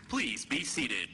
Please be seated.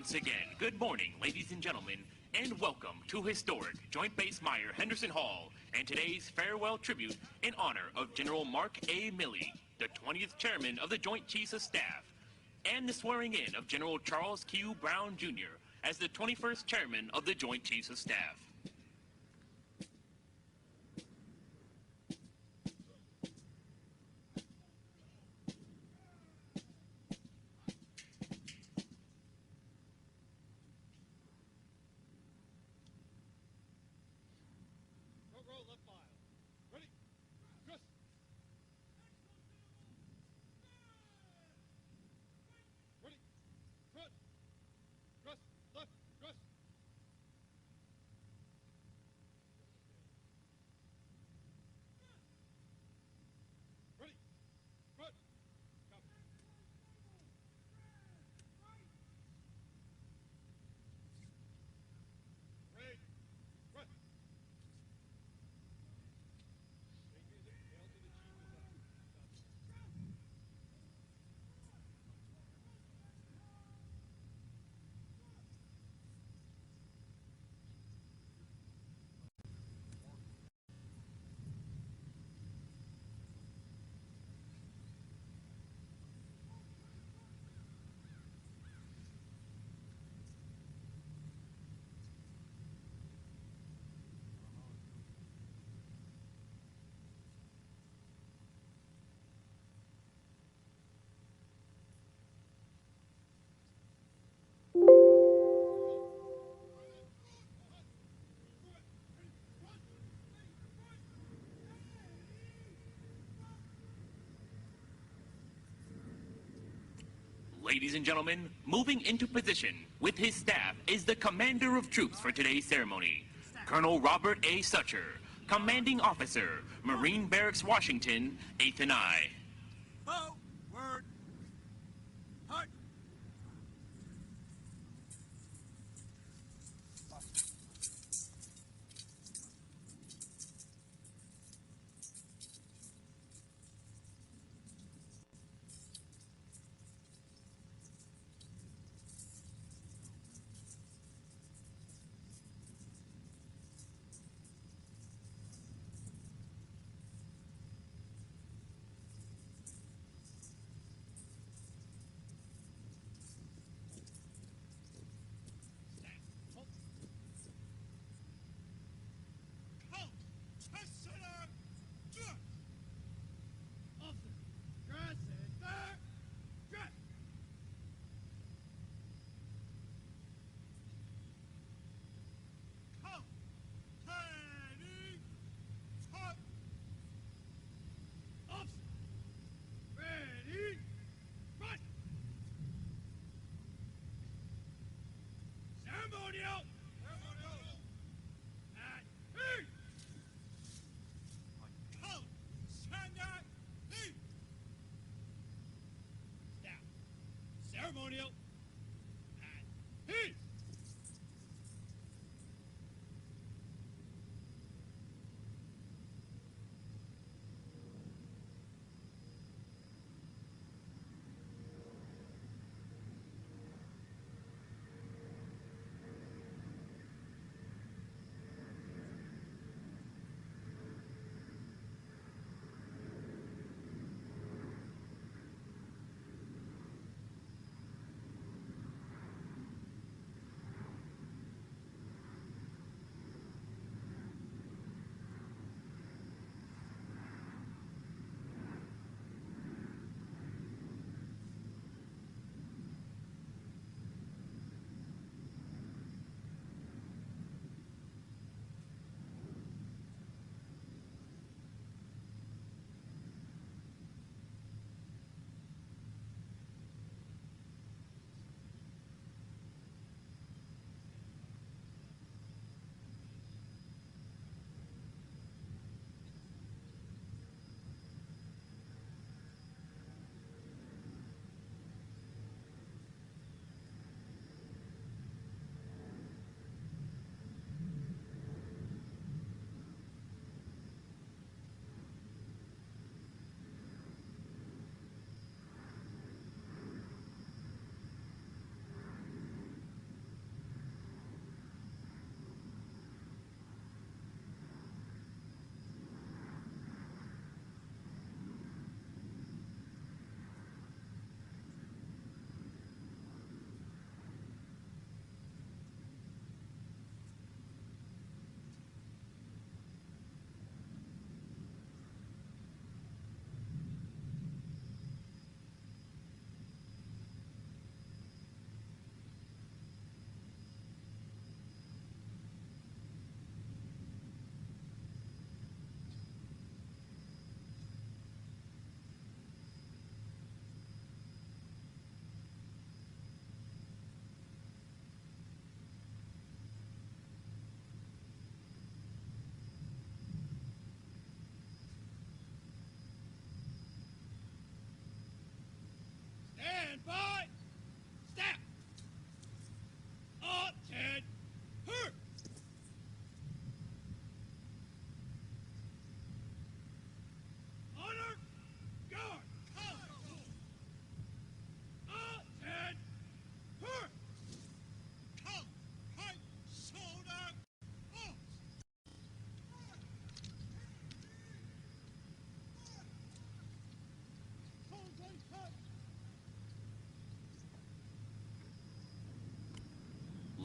Once again, good morning, ladies and gentlemen, and welcome to historic Joint Base Meyer Henderson Hall and today's farewell tribute in honor of General Mark A. Milley, the 20th Chairman of the Joint Chiefs of Staff, and the swearing in of General Charles Q. Brown, Jr. as the 21st Chairman of the Joint Chiefs of Staff. Ladies and gentlemen, moving into position with his staff is the Commander of Troops for today's ceremony, Colonel Robert A. Sucher, Commanding Officer, Marine Barracks, Washington, 8th and I. Forward. Hut.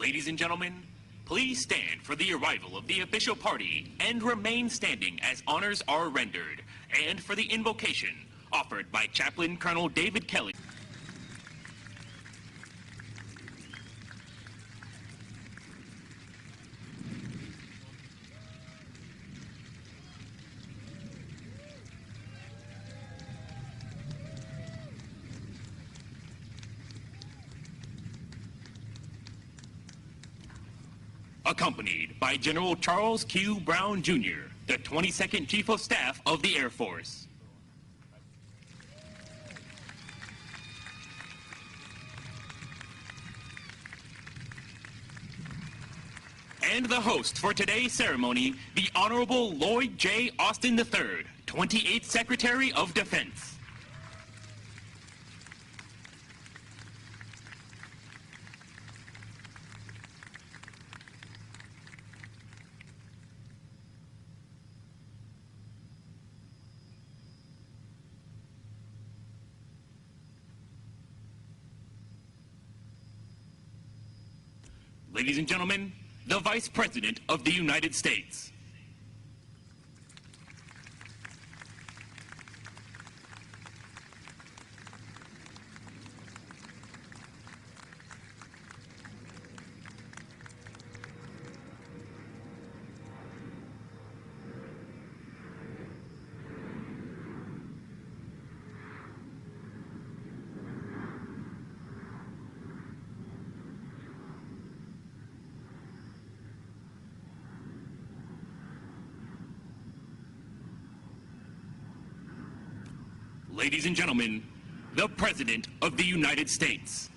Ladies and gentlemen, please stand for the arrival of the official party and remain standing as honors are rendered, and for the invocation offered by Chaplain Colonel David Kelly. Accompanied by General Charles Q. Brown, Jr., the 22nd Chief of Staff of the Air Force. And the host for today's ceremony, the Honorable Lloyd J. Austin III, 28th Secretary of Defense. Ladies and gentlemen, the Vice President of the United States. Ladies and gentlemen, the President of the United States.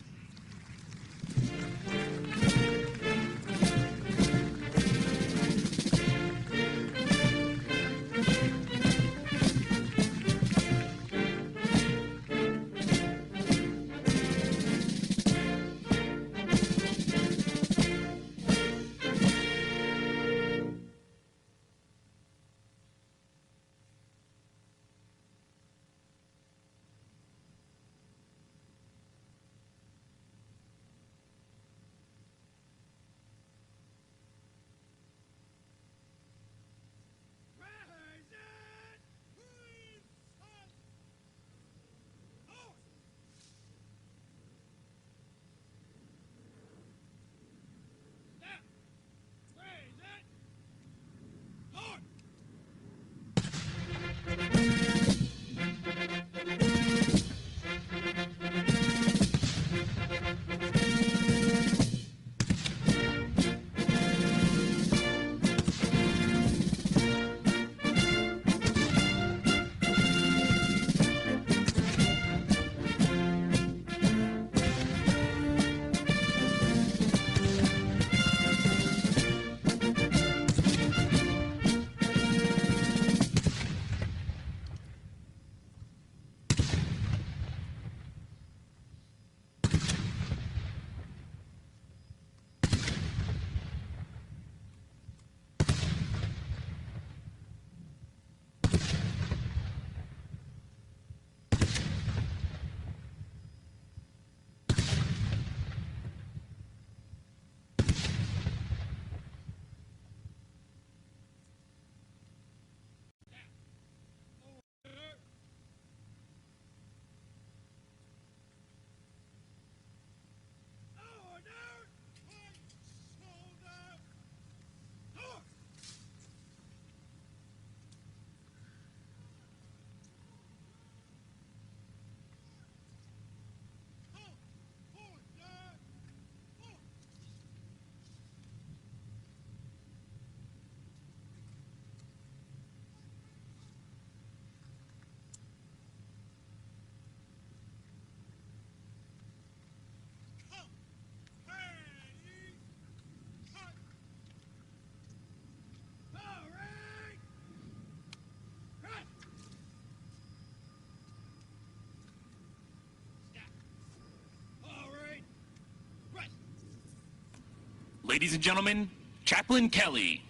Ladies and gentlemen, Chaplain Kelly.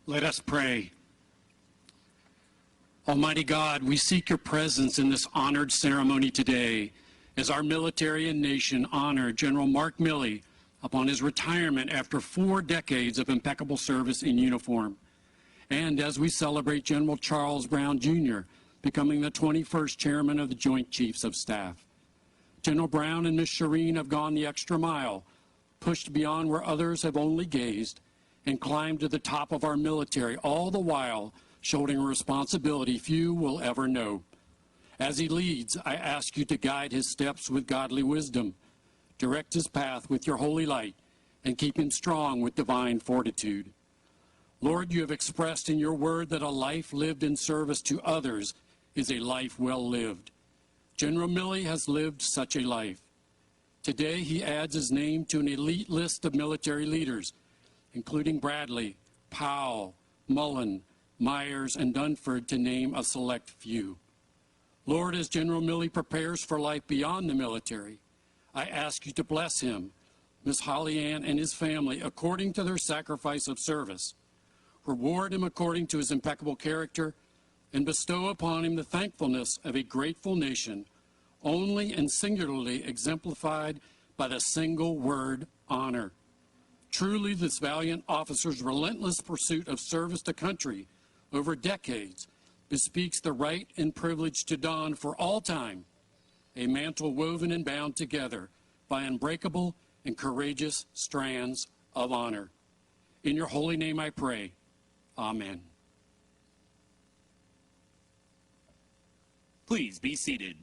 Let us pray. Almighty God, we seek your presence in this honored ceremony today as our military and nation honor General Mark Milley upon his retirement after 4 decades of impeccable service in uniform, and as we celebrate General Charles Brown, Jr., becoming the 21st Chairman of the Joint Chiefs of Staff. General Brown and Ms. Shireen have gone the extra mile, pushed beyond where others have only gazed, and climbed to the top of our military, all the while shouldering a responsibility few will ever know. As he leads, I ask you to guide his steps with godly wisdom, direct his path with your holy light, and keep him strong with divine fortitude. Lord, you have expressed in your word that a life lived in service to others is a life well lived. General Milley has lived such a life. Today, he adds his name to an elite list of military leaders, including Bradley, Powell, Mullen, Myers, and Dunford, to name a select few. Lord, as General Milley prepares for life beyond the military, I ask you to bless him, Miss Holly Ann, and his family according to their sacrifice of service. Reward him according to his impeccable character, and bestow upon him the thankfulness of a grateful nation, only and singularly exemplified by the single word, honor. Truly, this valiant officer's relentless pursuit of service to country over decades bespeaks the right and privilege to don for all time a mantle woven and bound together by unbreakable and courageous strands of honor. In your holy name I pray. Amen. Please be seated.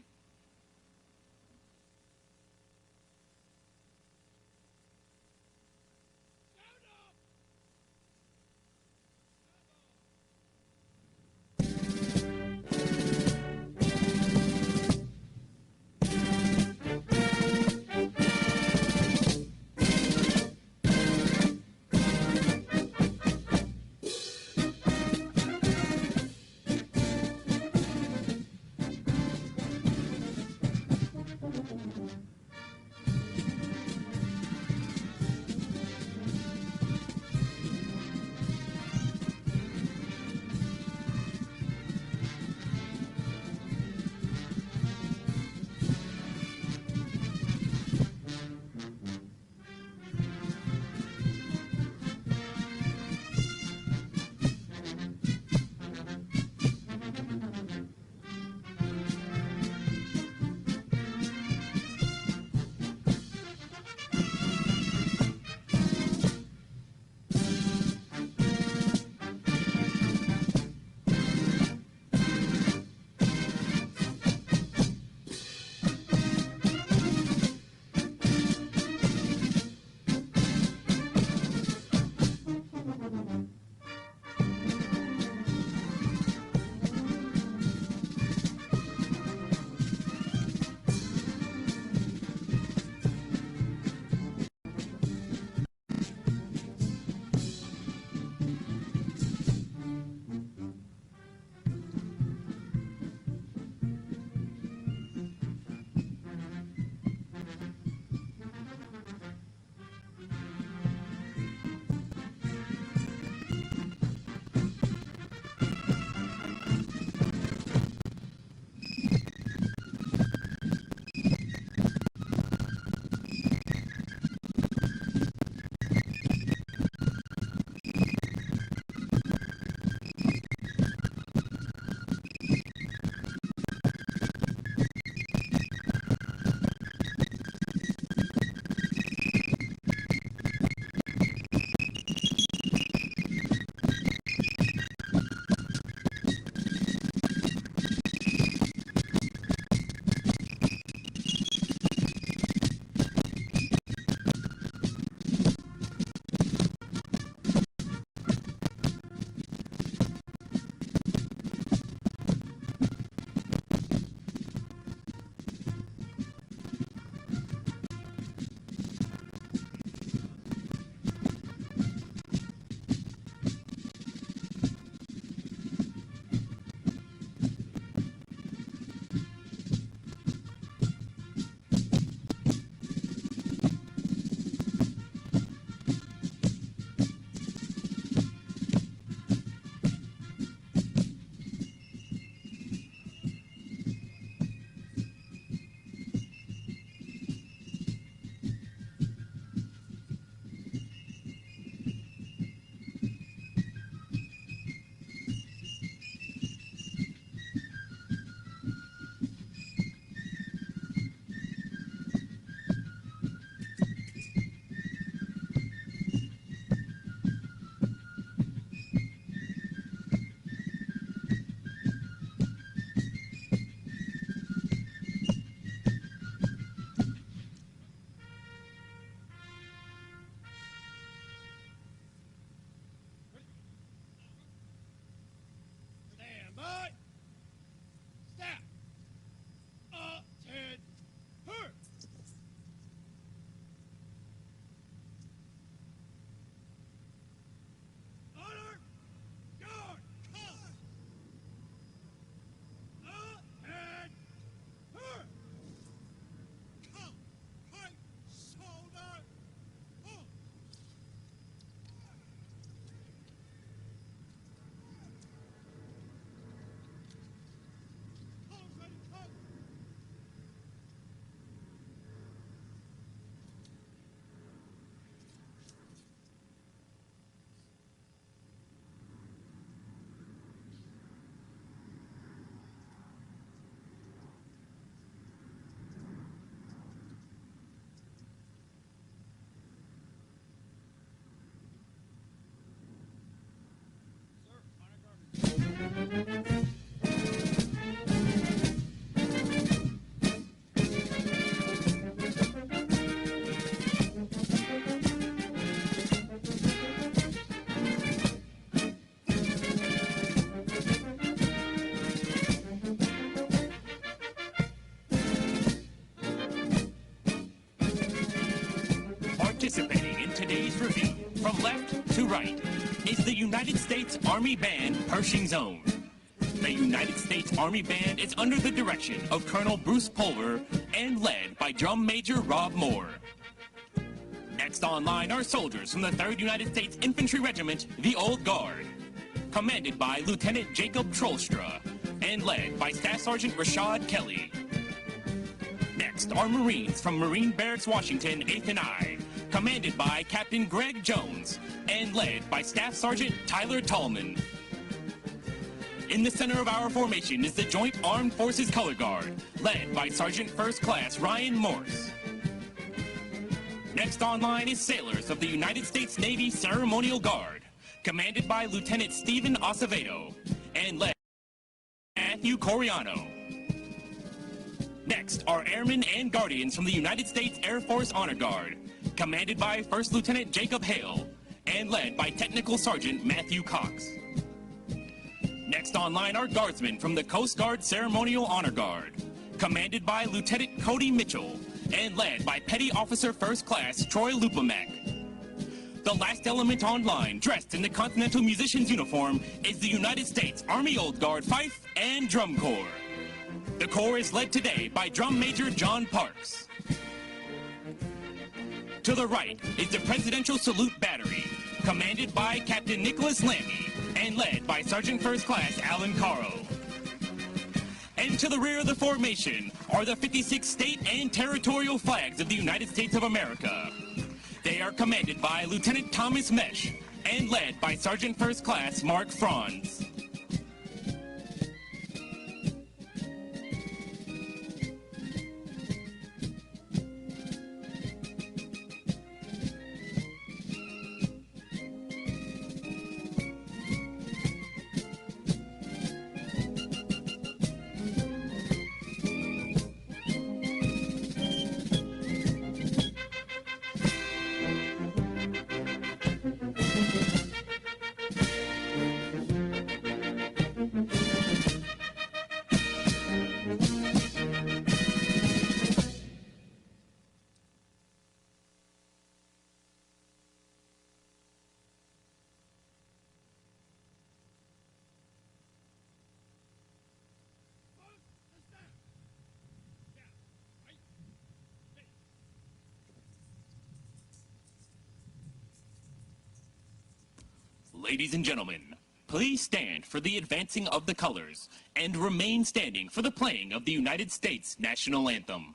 Participating in today's review, from left to right, is the United States Army Band Pershing Zone. The United States Army Band is under the direction of Colonel Bruce Pulver and led by Drum Major Rob Moore. Next online are soldiers from the 3rd United States Infantry Regiment, the Old Guard, commanded by Lieutenant Jacob Trollstra and led by Staff Sergeant Rashad Kelly. Next are Marines from Marine Barracks, Washington, 8th and I, commanded by Captain Greg Jones and led by Staff Sergeant Tyler Tallman. In the center of our formation is the Joint Armed Forces Color Guard, led by Sergeant First Class Ryan Morse. Next online is sailors of the United States Navy Ceremonial Guard, commanded by Lieutenant Stephen Acevedo and led by Matthew Coriano. Next are airmen and guardians from the United States Air Force Honor Guard, commanded by First Lieutenant Jacob Hale and led by Technical Sergeant Matthew Cox. Next online are guardsmen from the Coast Guard Ceremonial Honor Guard, commanded by Lieutenant Cody Mitchell and led by Petty Officer First Class Troy Lupamek. The last element online, dressed in the Continental Musician's uniform, is the United States Army Old Guard Fife and Drum Corps. The Corps is led today by Drum Major John Parks. To the right is the Presidential Salute Battery, commanded by Captain Nicholas Lammy and led by Sergeant First Class Alan Caro. And to the rear of the formation are the 56 state and territorial flags of the United States of America. They are commanded by Lieutenant Thomas Mesh and led by Sergeant First Class Mark Franz. Ladies and gentlemen, please stand for the advancing of the colors and remain standing for the playing of the United States National Anthem.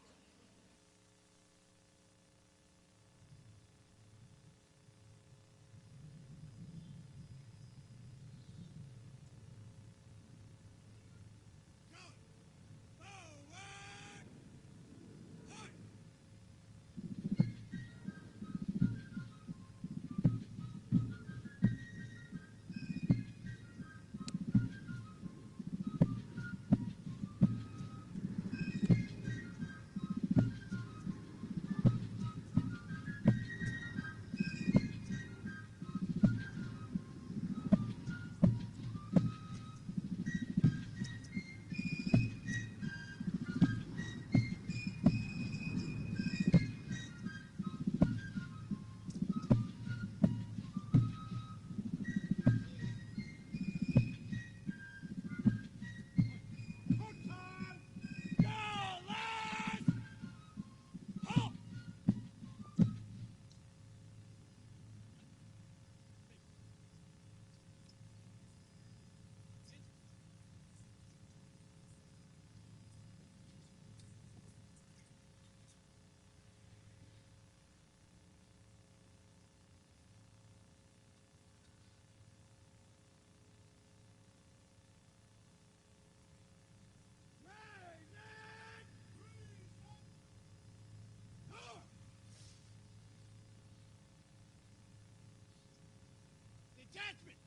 Detachment!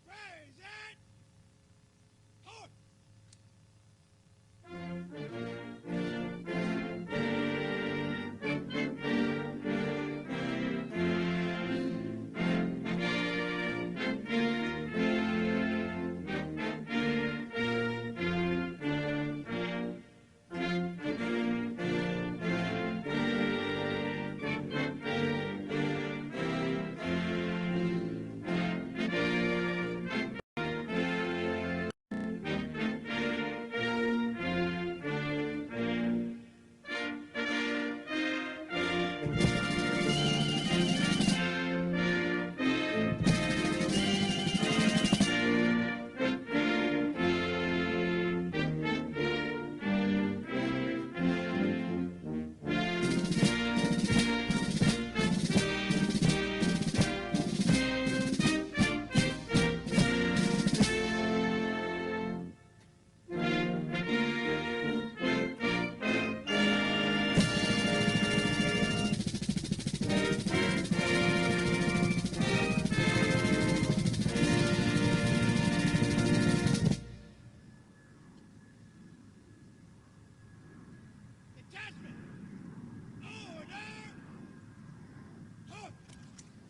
Raise it!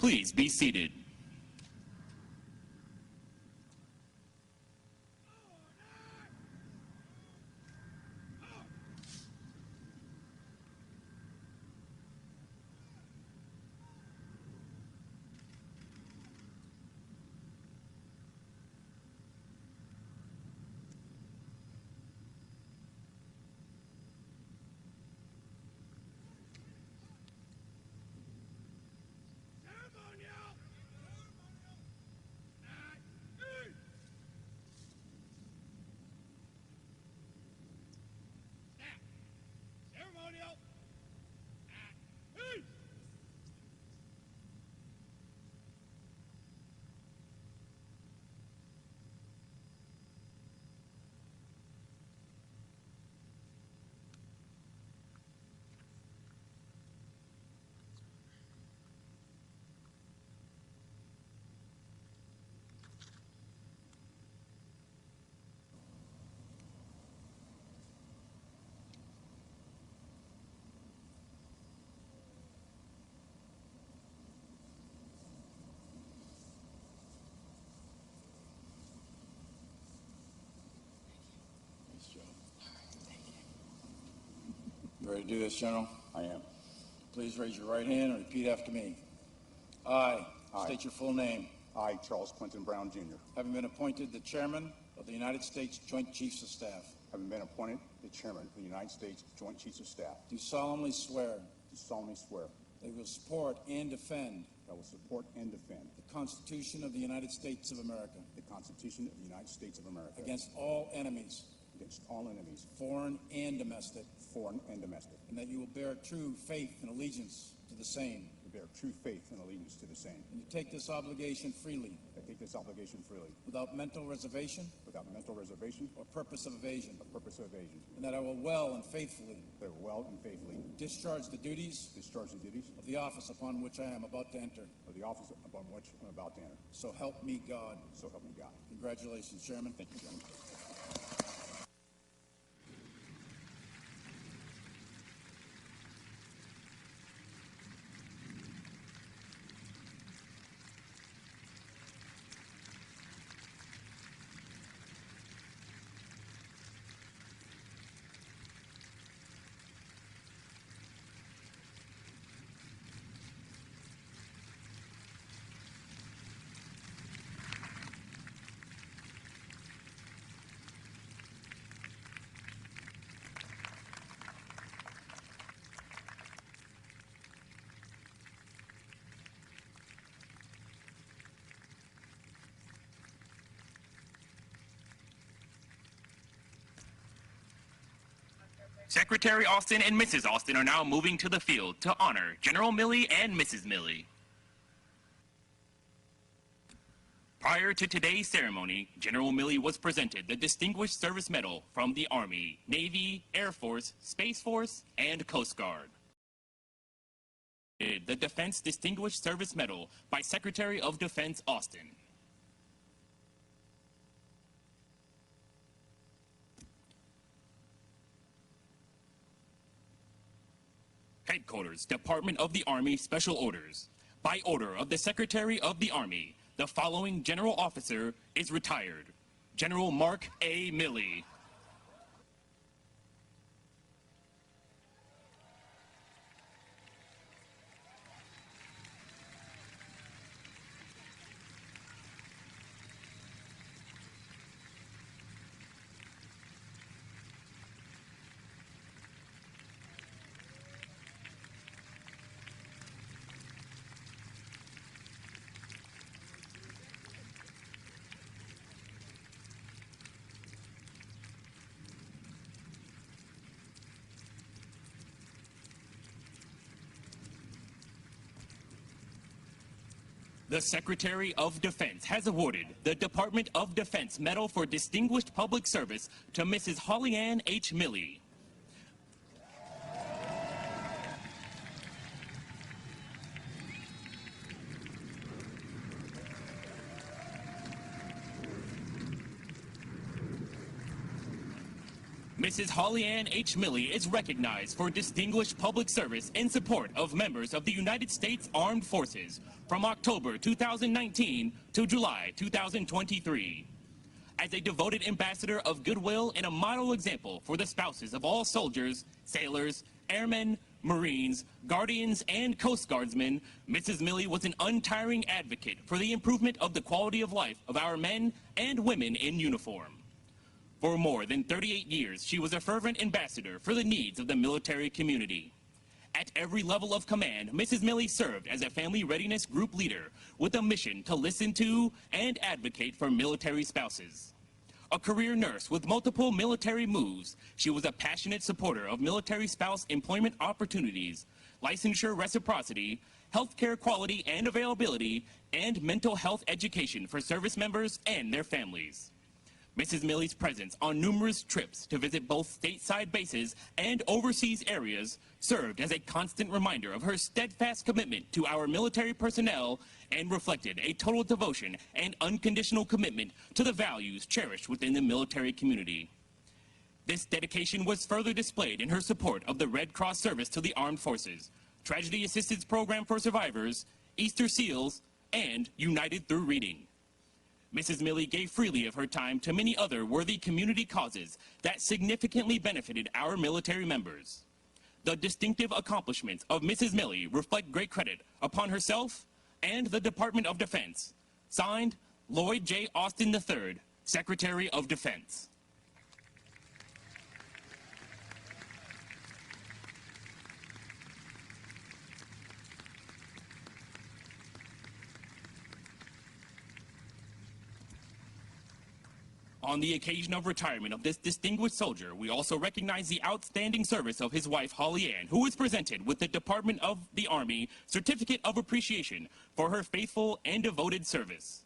Please be seated. You ready to do this, General? I am. Please raise your right hand and repeat after me. I state your full name. I, Charles Quentin Brown, Jr., Having been appointed the Chairman of the United States Joint Chiefs of Staff, having been appointed the Chairman of the United States Joint Chiefs of Staff, do solemnly swear do solemnly swear that I will support and defend that I will support and defend the Constitution of the United States of America the Constitution of the United States of America against all enemies, foreign and domestic, and that you will bear true faith and allegiance to the same, to bear true faith and allegiance to the same. and you take this obligation freely, I take this obligation freely, without mental reservation without mental reservation or purpose of evasion, or purpose of evasion, and that I will well and faithfully that I will well and faithfully discharge the duties discharge the duties of the office upon which I am about to enter. of the office upon which I'm about to enter. So help me God. So help me God. Congratulations, Chairman. Thank you, General. Secretary Austin and Mrs. Austin are now moving to the field to honor General Milley and Mrs. Milley. Prior to today's ceremony, General Milley was presented the Distinguished Service Medal from the Army, Navy, Air Force, Space Force, and Coast Guard. The Defense Distinguished Service Medal by Secretary of Defense Austin. Headquarters, Department of the Army Special Orders. By order of the Secretary of the Army, the following general officer is retired. General Mark A. Milley. The Secretary of Defense has awarded the Department of Defense Medal for Distinguished Public Service to Mrs. Holly Ann H. Milley. Mrs. Holly Ann H. Milley is recognized for distinguished public service in support of members of the United States Armed Forces from October 2019 to July 2023. As a devoted ambassador of goodwill and a model example for the spouses of all soldiers, sailors, airmen, Marines, Guardians, and Coast Guardsmen, Mrs. Milley was an untiring advocate for the improvement of the quality of life of our men and women in uniform. For more than 38 years, she was a fervent ambassador for the needs of the military community. At every level of command, Mrs. Milley served as a family readiness group leader with a mission to listen to and advocate for military spouses. A career nurse with multiple military moves, she was a passionate supporter of military spouse employment opportunities, licensure reciprocity, healthcare quality and availability, and mental health education for service members and their families. Mrs. Milley's presence on numerous trips to visit both stateside bases and overseas areas served as a constant reminder of her steadfast commitment to our military personnel and reflected a total devotion and unconditional commitment to the values cherished within the military community. This dedication was further displayed in her support of the Red Cross service to the armed forces, Tragedy Assistance Program for Survivors, Easter SEALs, and United Through Reading. Mrs. Milley gave freely of her time to many other worthy community causes that significantly benefited our military members. The distinctive accomplishments of Mrs. Milley reflect great credit upon herself and the Department of Defense. Signed, Lloyd J. Austin III, Secretary of Defense. On the occasion of retirement of this distinguished soldier, we also recognize the outstanding service of his wife, Holly Ann, who is presented with the Department of the Army Certificate of Appreciation for her faithful and devoted service.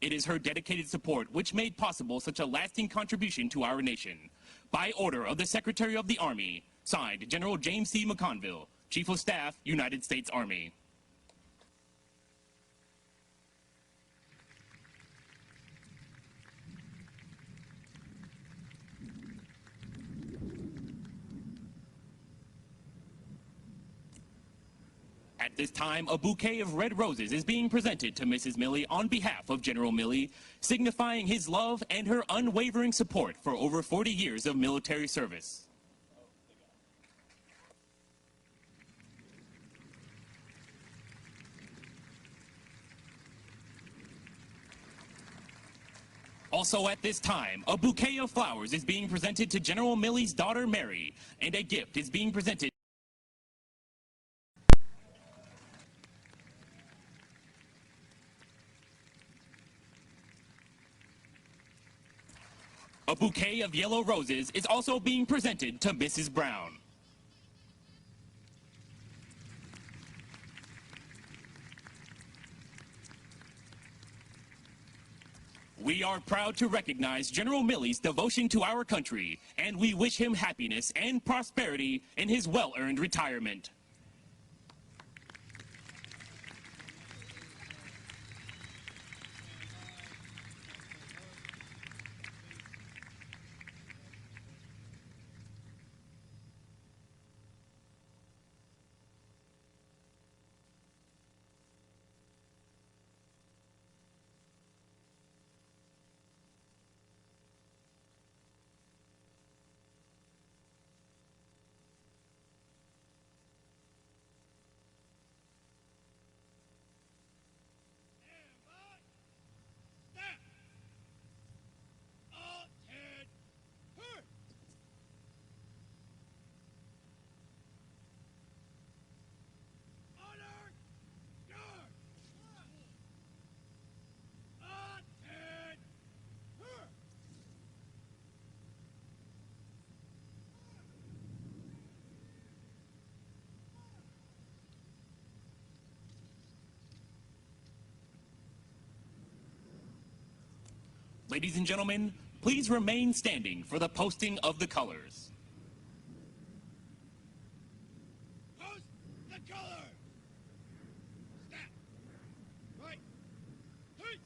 It is her dedicated support which made possible such a lasting contribution to our nation. By order of the Secretary of the Army, signed General James C. McConville, Chief of Staff, United States Army. At this time, a bouquet of red roses is being presented to Mrs. Milley on behalf of General Milley, signifying his love and her unwavering support for over 40 years of military service. Also at this time, a bouquet of flowers is being presented to General Milley's daughter Mary, and a gift is being presented. A bouquet of yellow roses is also being presented to Mrs. Brown. We are proud to recognize General Milley's devotion to our country, and we wish him happiness and prosperity in his well-earned retirement. Ladies and gentlemen, please remain standing for the posting of the colors. Post the color! Snap! Right! Hey!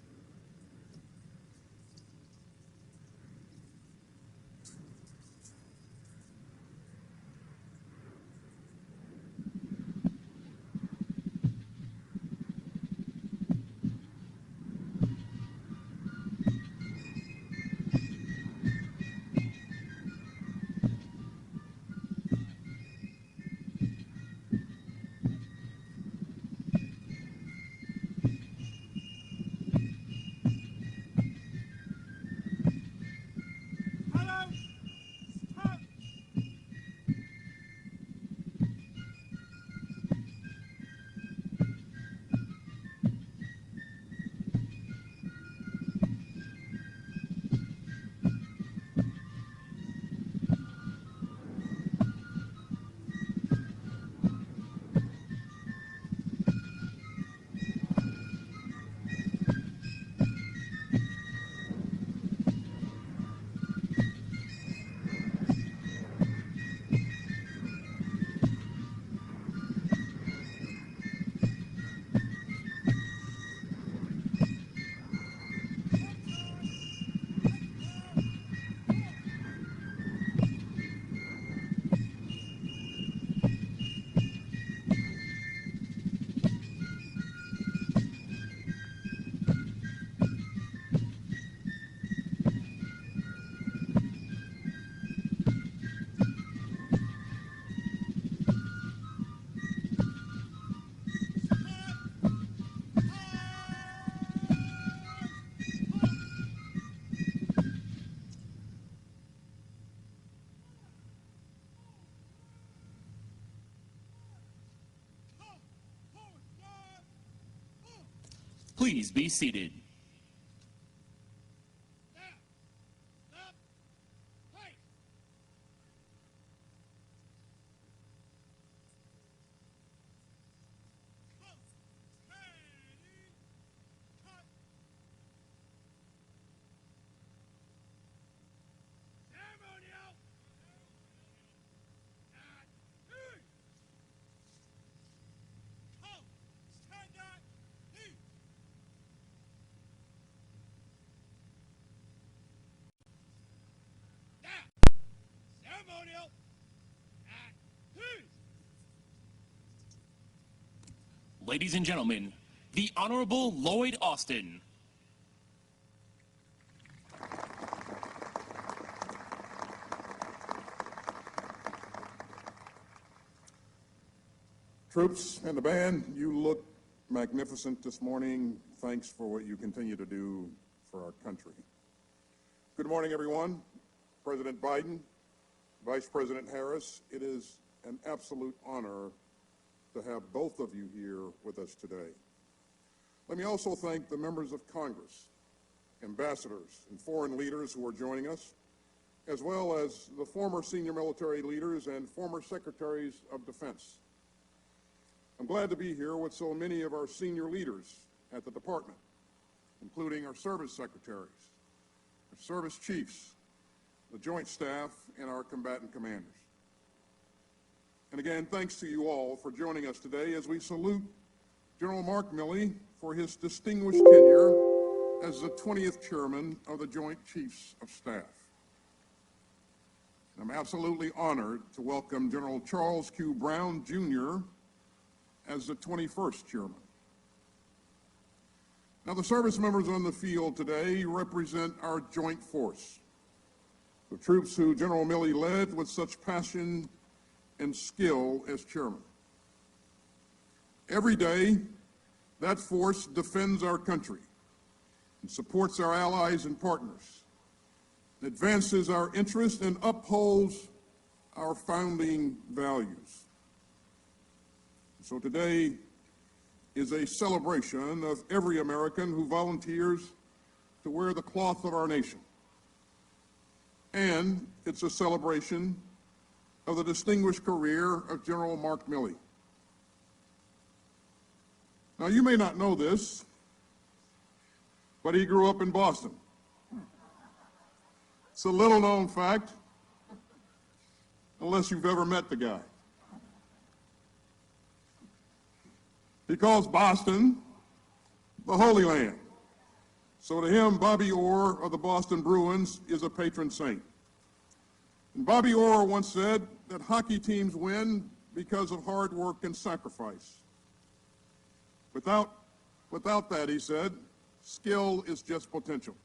Please be seated. Stop! Hey! Ceremonial! Come! Stand up! Leave! Ceremonial! Ladies and gentlemen, the Honorable Lloyd Austin. Troops and the band, you look magnificent this morning. Thanks for what you continue to do for our country. Good morning, everyone. President Biden, Vice President Harris, it is an absolute honor to have both of you here with us today. Let me also thank the members of Congress, ambassadors, and foreign leaders who are joining us, as well as the former senior military leaders and former secretaries of defense. I'm glad to be here with so many of our senior leaders at the department, including our service secretaries, our service chiefs, the joint staff, and our combatant commanders. And again, thanks to you all for joining us today as we salute General Mark Milley for his distinguished tenure as the 20th Chairman of the Joint Chiefs of Staff. I'm absolutely honored to welcome General Charles Q. Brown, Jr. as the 21st Chairman. Now, the service members on the field today represent our joint force, the troops who General Milley led with such passion and skill as chairman. Every day, that force defends our country and supports our allies and partners, advances our interests, and upholds our founding values. So today is a celebration of every American who volunteers to wear the cloth of our nation. And it's a celebration of the distinguished career of General Mark Milley. Now, you may not know this, but he grew up in Boston. It's a little-known fact, unless you've ever met the guy. He calls Boston the Holy Land. So to him, Bobby Orr of the Boston Bruins is a patron saint. And Bobby Orr once said that hockey teams win because of hard work and sacrifice. Without that, he said, skill is just potential.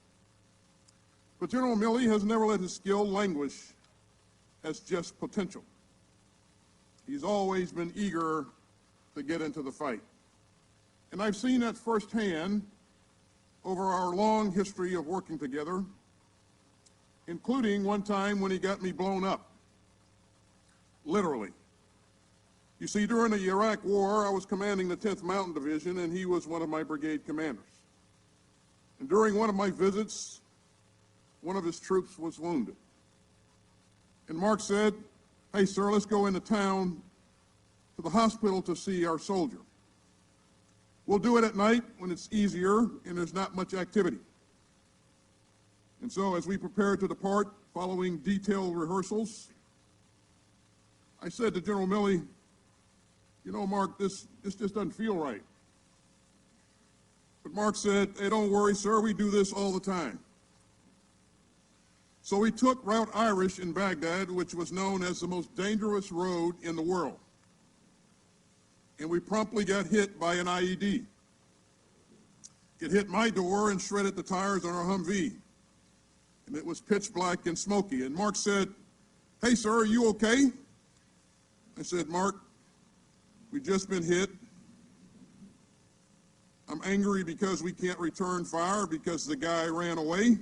But General Milley has never let his skill languish as just potential. He's always been eager to get into the fight. And I've seen that firsthand over our long history of working together, including one time when he got me blown up, literally. You see, during the Iraq War, I was commanding the 10th Mountain Division, and he was one of my brigade commanders. And during one of my visits, one of his troops was wounded. And Mark said, "Hey, sir, let's go into town to the hospital to see our soldier. We'll do it at night when it's easier and there's not much activity." And so as we prepared to depart, following detailed rehearsals, I said to General Milley, "You know, Mark, this just doesn't feel right." But Mark said, "Hey, don't worry, sir, we do this all the time." So we took Route Irish in Baghdad, which was known as the most dangerous road in the world. And we promptly got hit by an IED. It hit my door and shredded the tires on our Humvee. And it was pitch black and smoky. And Mark said, "Hey, sir, are you okay?" I said, "Mark, we've just been hit. I'm angry because we can't return fire because the guy ran away.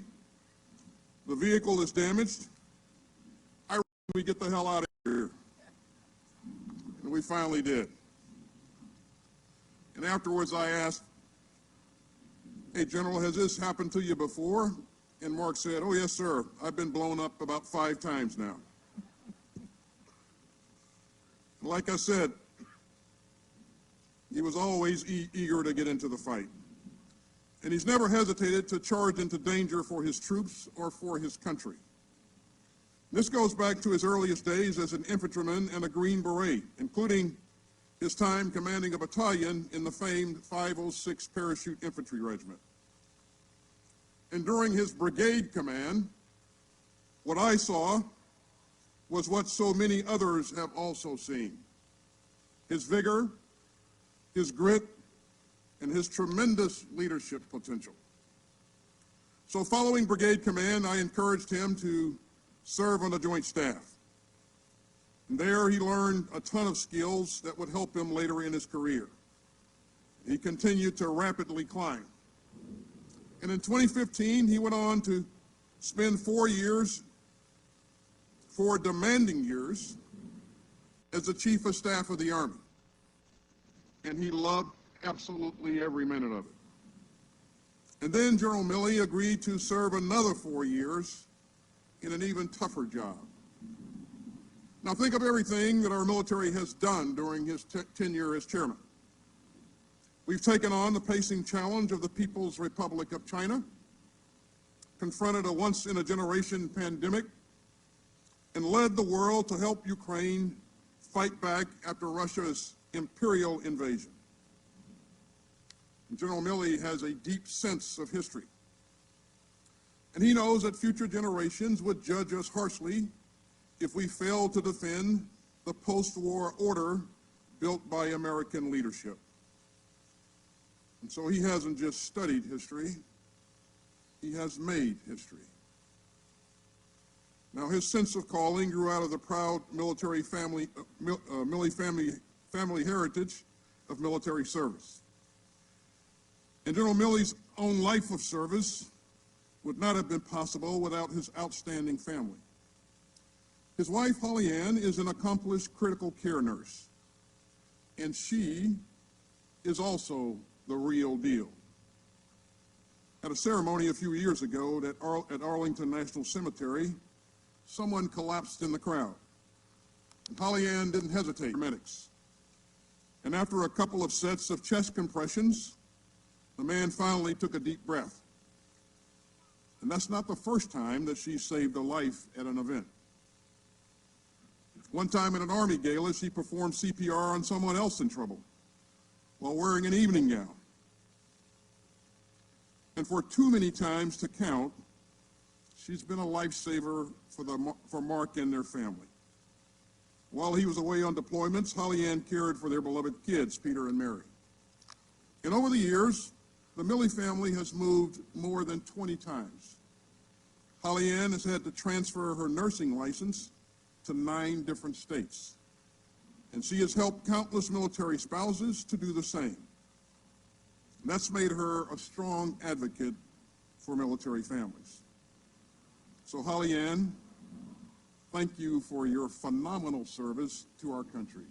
The vehicle is damaged. I recommend we get the hell out of here." And we finally did. And afterwards I asked, "Hey, General, has this happened to you before?" And Mark said, "Oh, yes, sir. I've been blown up about 5 times now." Like I said, he was always eager to get into the fight. And he's never hesitated to charge into danger for his troops or for his country. This goes back to his earliest days as an infantryman and a Green Beret, including his time commanding a battalion in the famed 506 Parachute Infantry Regiment. And during his brigade command, what I saw was what so many others have also seen: his vigor, his grit, and his tremendous leadership potential. So following brigade command, I encouraged him to serve on the Joint Staff. And there he learned a ton of skills that would help him later in his career. He continued to rapidly climb. And in 2015, he went on to spend 4 demanding years, as the Chief of Staff of the Army. And he loved absolutely every minute of it. And then General Milley agreed to serve another 4 years in an even tougher job. Now think of everything that our military has done during his tenure as chairman. We've taken on the pacing challenge of the People's Republic of China, confronted a once-in-a-generation pandemic, and led the world to help Ukraine fight back after Russia's imperial invasion. And General Milley has a deep sense of history. And he knows that future generations would judge us harshly if we failed to defend the post-war order built by American leadership. And so he hasn't just studied history, he has made history. Now, his sense of calling grew out of the proud military family, Milley family heritage of military service. And General Milley's own life of service would not have been possible without his outstanding family. His wife, Holly Ann, is an accomplished critical care nurse, and she is also the real deal. At a ceremony a few years ago at Arlington National Cemetery, someone collapsed in the crowd. And Holly Ann didn't hesitate. Paramedics. And after a couple of sets of chest compressions, the man finally took a deep breath. And that's not the first time that she saved a life at an event. One time at an Army gala, she performed CPR on someone else in trouble while wearing an evening gown. And for too many times to count, she's been a lifesaver for Mark and their family. While he was away on deployments, Holly Ann cared for their beloved kids, Peter and Mary. And over the years, the Milley family has moved more than 20 times. Holly Ann has had to transfer her nursing license to 9 different states. And she has helped countless military spouses to do the same. And that's made her a strong advocate for military families. So Holly Ann, thank you for your phenomenal service to our country.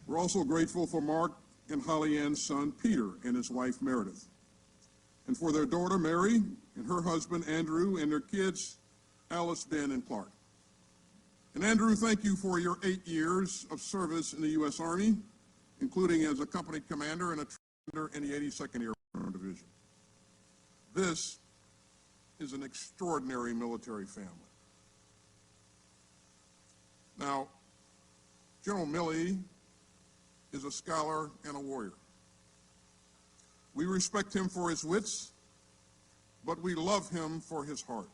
We're also grateful for Mark and Holly Ann's son, Peter, and his wife, Meredith, and for their daughter, Mary, and her husband, Andrew, and their kids, Alice, Ben, and Clark. And Andrew, thank you for your 8 years of service in the U.S. Army, including as a company commander and a trainer in the 82nd Airborne Division. This is an extraordinary military family. Now, General Milley is a scholar and a warrior. We respect him for his wits, but we love him for his heart.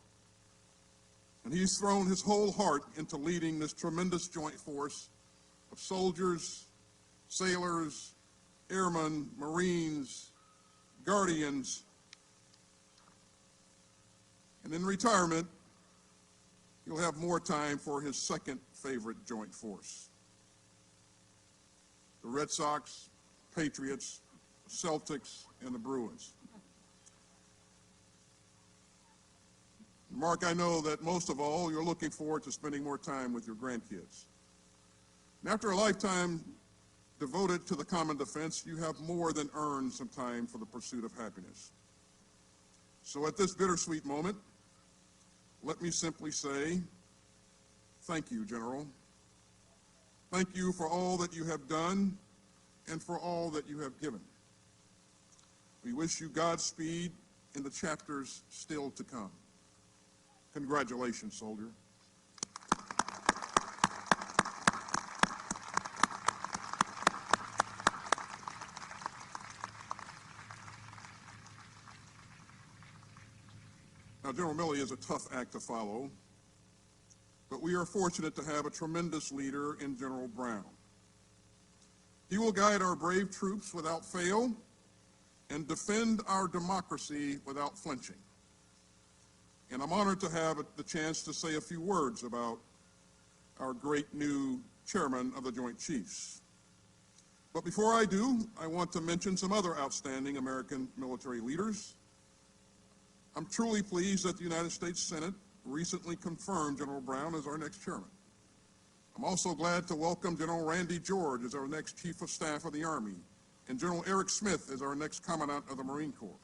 And he's thrown his whole heart into leading this tremendous joint force of soldiers, sailors, airmen, Marines, guardians. And in retirement, he'll have more time for his second favorite joint force: the Red Sox, Patriots, Celtics, and the Bruins. Mark, I know that most of all, you're looking forward to spending more time with your grandkids. And after a lifetime devoted to the common defense, you have more than earned some time for the pursuit of happiness. So at this bittersweet moment, let me simply say, thank you, General. Thank you for all that you have done and for all that you have given. We wish you Godspeed in the chapters still to come. Congratulations, soldier. Now, General Milley is a tough act to follow, but we are fortunate to have a tremendous leader in General Brown. He will guide our brave troops without fail and defend our democracy without flinching. And I'm honored to have the chance to say a few words about our great new chairman of the Joint Chiefs. But before I do, I want to mention some other outstanding American military leaders. I'm truly pleased that the United States Senate recently confirmed General Brown as our next chairman. I'm also glad to welcome General Randy George as our next Chief of Staff of the Army, and General Eric Smith as our next Commandant of the Marine Corps.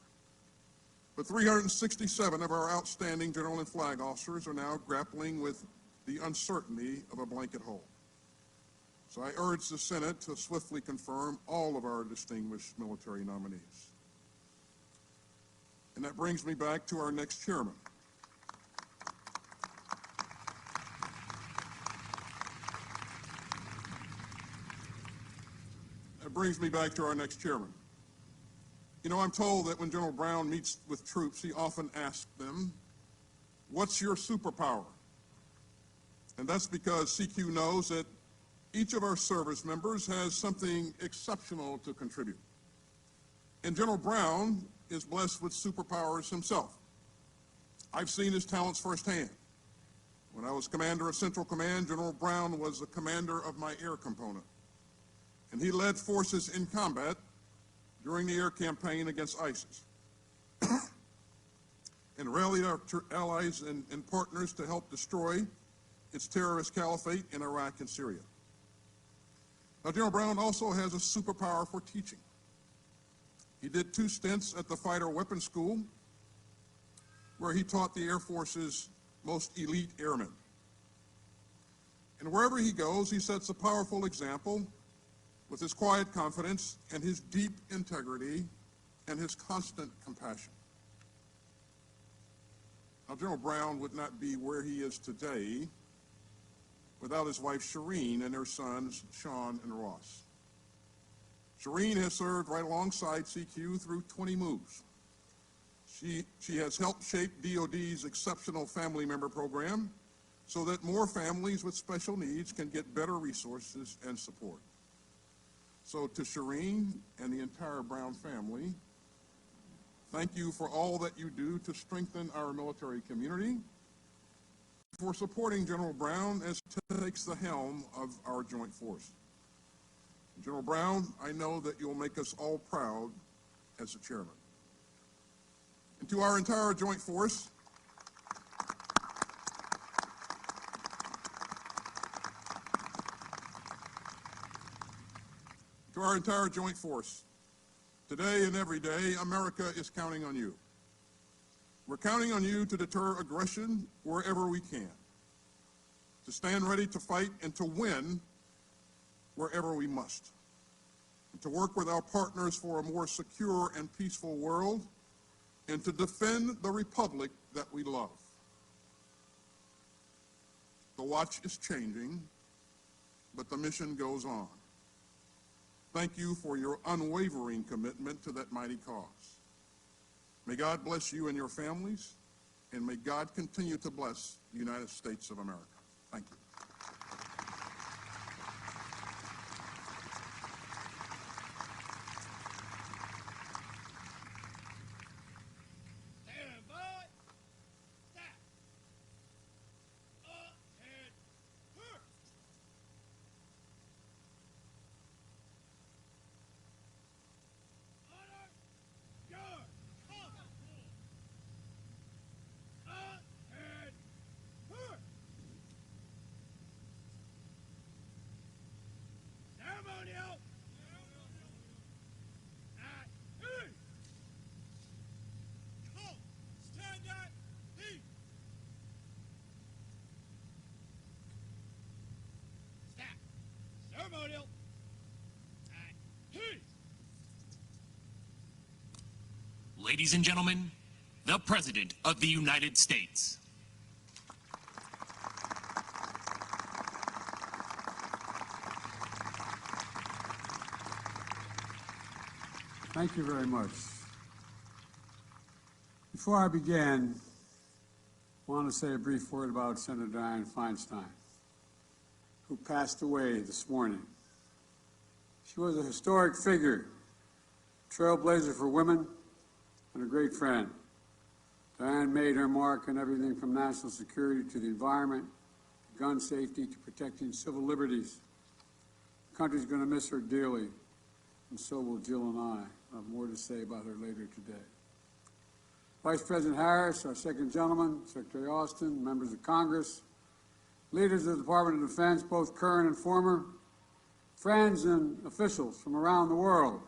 But 367 of our outstanding general and flag officers are now grappling with the uncertainty of a blanket hole. So I urge the Senate to swiftly confirm all of our distinguished military nominees. And that brings me back to our next chairman. You know, I'm told that when General Brown meets with troops, he often asks them, "What's your superpower?" And that's because CQ knows that each of our service members has something exceptional to contribute. And General Brown is blessed with superpowers himself. I've seen his talents firsthand. When I was commander of Central Command, General Brown was the commander of my air component. And he led forces in combat during the air campaign against ISIS and rallied our allies and partners to help destroy its terrorist caliphate in Iraq and Syria. Now, General Brown also has a superpower for teaching. He did 2 stints at the Fighter Weapons School, where he taught the Air Force's most elite airmen. And wherever he goes, he sets a powerful example with his quiet confidence and his deep integrity and his constant compassion. Now, General Brown would not be where he is today without his wife Shireen and their sons Sean and Ross. Shireen has served right alongside CQ through 20 moves. She has helped shape DOD's exceptional family member program so that more families with special needs can get better resources and support. So to Shireen and the entire Brown family, thank you for all that you do to strengthen our military community, for supporting General Brown as he takes the helm of our joint force. General Brown, I know that you'll make us all proud as the chairman. And to our entire joint force, today and every day, America is counting on you. We're counting on you to deter aggression wherever we can, to stand ready to fight and to win wherever we must, and to work with our partners for a more secure and peaceful world, and to defend the republic that we love. The watch is changing, but the mission goes on. Thank you for your unwavering commitment to that mighty cause. May God bless you and your families, and may God continue to bless the United States of America. Thank you. Stand by. Stop. Up and turn. Honor your cause. Up and Ladies and gentlemen, the President of the United States. Thank you very much. Before I begin, I want to say a brief word about Senator Dianne Feinstein, who passed away this morning. She was a historic figure, trailblazer for women, and a great friend. Dianne made her mark on everything from national security to the environment, to gun safety, to protecting civil liberties. The country's going to miss her dearly, and so will Jill and I. I'll have more to say about her later today. Vice President Harris, our second gentleman, Secretary Austin, members of Congress, leaders of the Department of Defense, both current and former, friends and officials from around the world,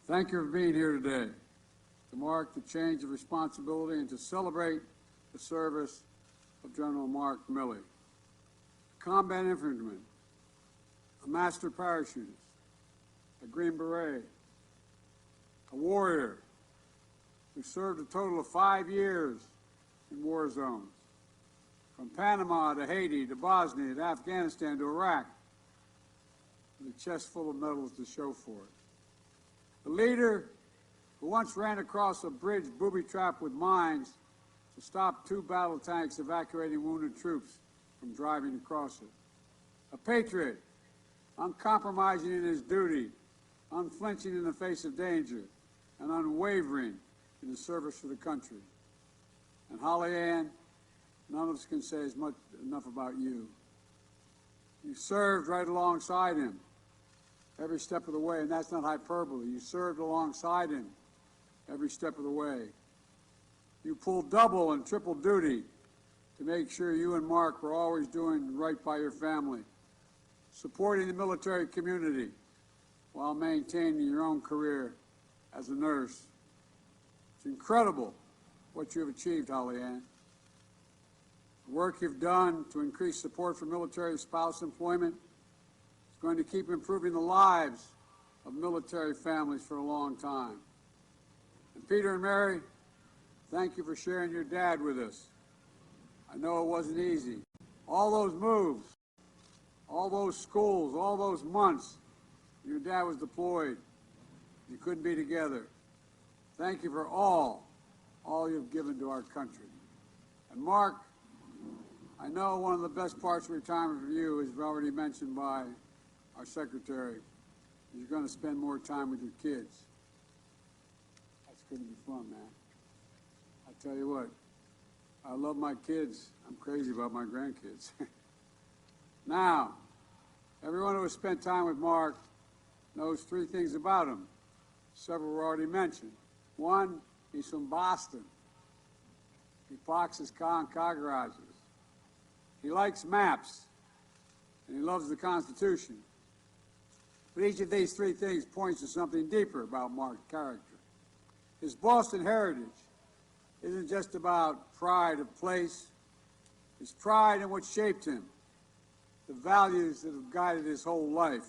thank you for being here today to mark the change of responsibility and to celebrate the service of General Mark Milley, a combat infantryman, a master parachutist, a Green Beret, a warrior who served a total of 5 years in war zones, from Panama to Haiti to Bosnia to Afghanistan to Iraq, with a chest full of medals to show for it. A leader who once ran across a bridge booby-trapped with mines to stop 2 battle tanks evacuating wounded troops from driving across it. A patriot, uncompromising in his duty, unflinching in the face of danger, and unwavering in his service for the country. And Holly Ann, none of us can say enough about you. You served right alongside him every step of the way, and that's not hyperbole. You served alongside him every step of the way. You pulled double and triple duty to make sure you and Mark were always doing right by your family, supporting the military community while maintaining your own career as a nurse. It's incredible what you have achieved, Holly Ann. The work you've done to increase support for military spouse employment is going to keep improving the lives of military families for a long time. And Peter and Mary, thank you for sharing your dad with us. I know it wasn't easy. All those moves, all those schools, all those months, your dad was deployed. You couldn't be together. Thank you for all you've given to our country. And Mark, I know one of the best parts of retirement for you is already mentioned by our secretary. You're going to spend more time with your kids. That's going to be fun, man. I tell you what, I love my kids. I'm crazy about my grandkids. Now, everyone who has spent time with Mark knows 3 things about him. Several were already mentioned. 1, he's from Boston. He parks his car in car garages. He likes maps, and he loves the Constitution. But each of these 3 things points to something deeper about Mark's character. His Boston heritage isn't just about pride of place. It's pride in what shaped him, the values that have guided his whole life.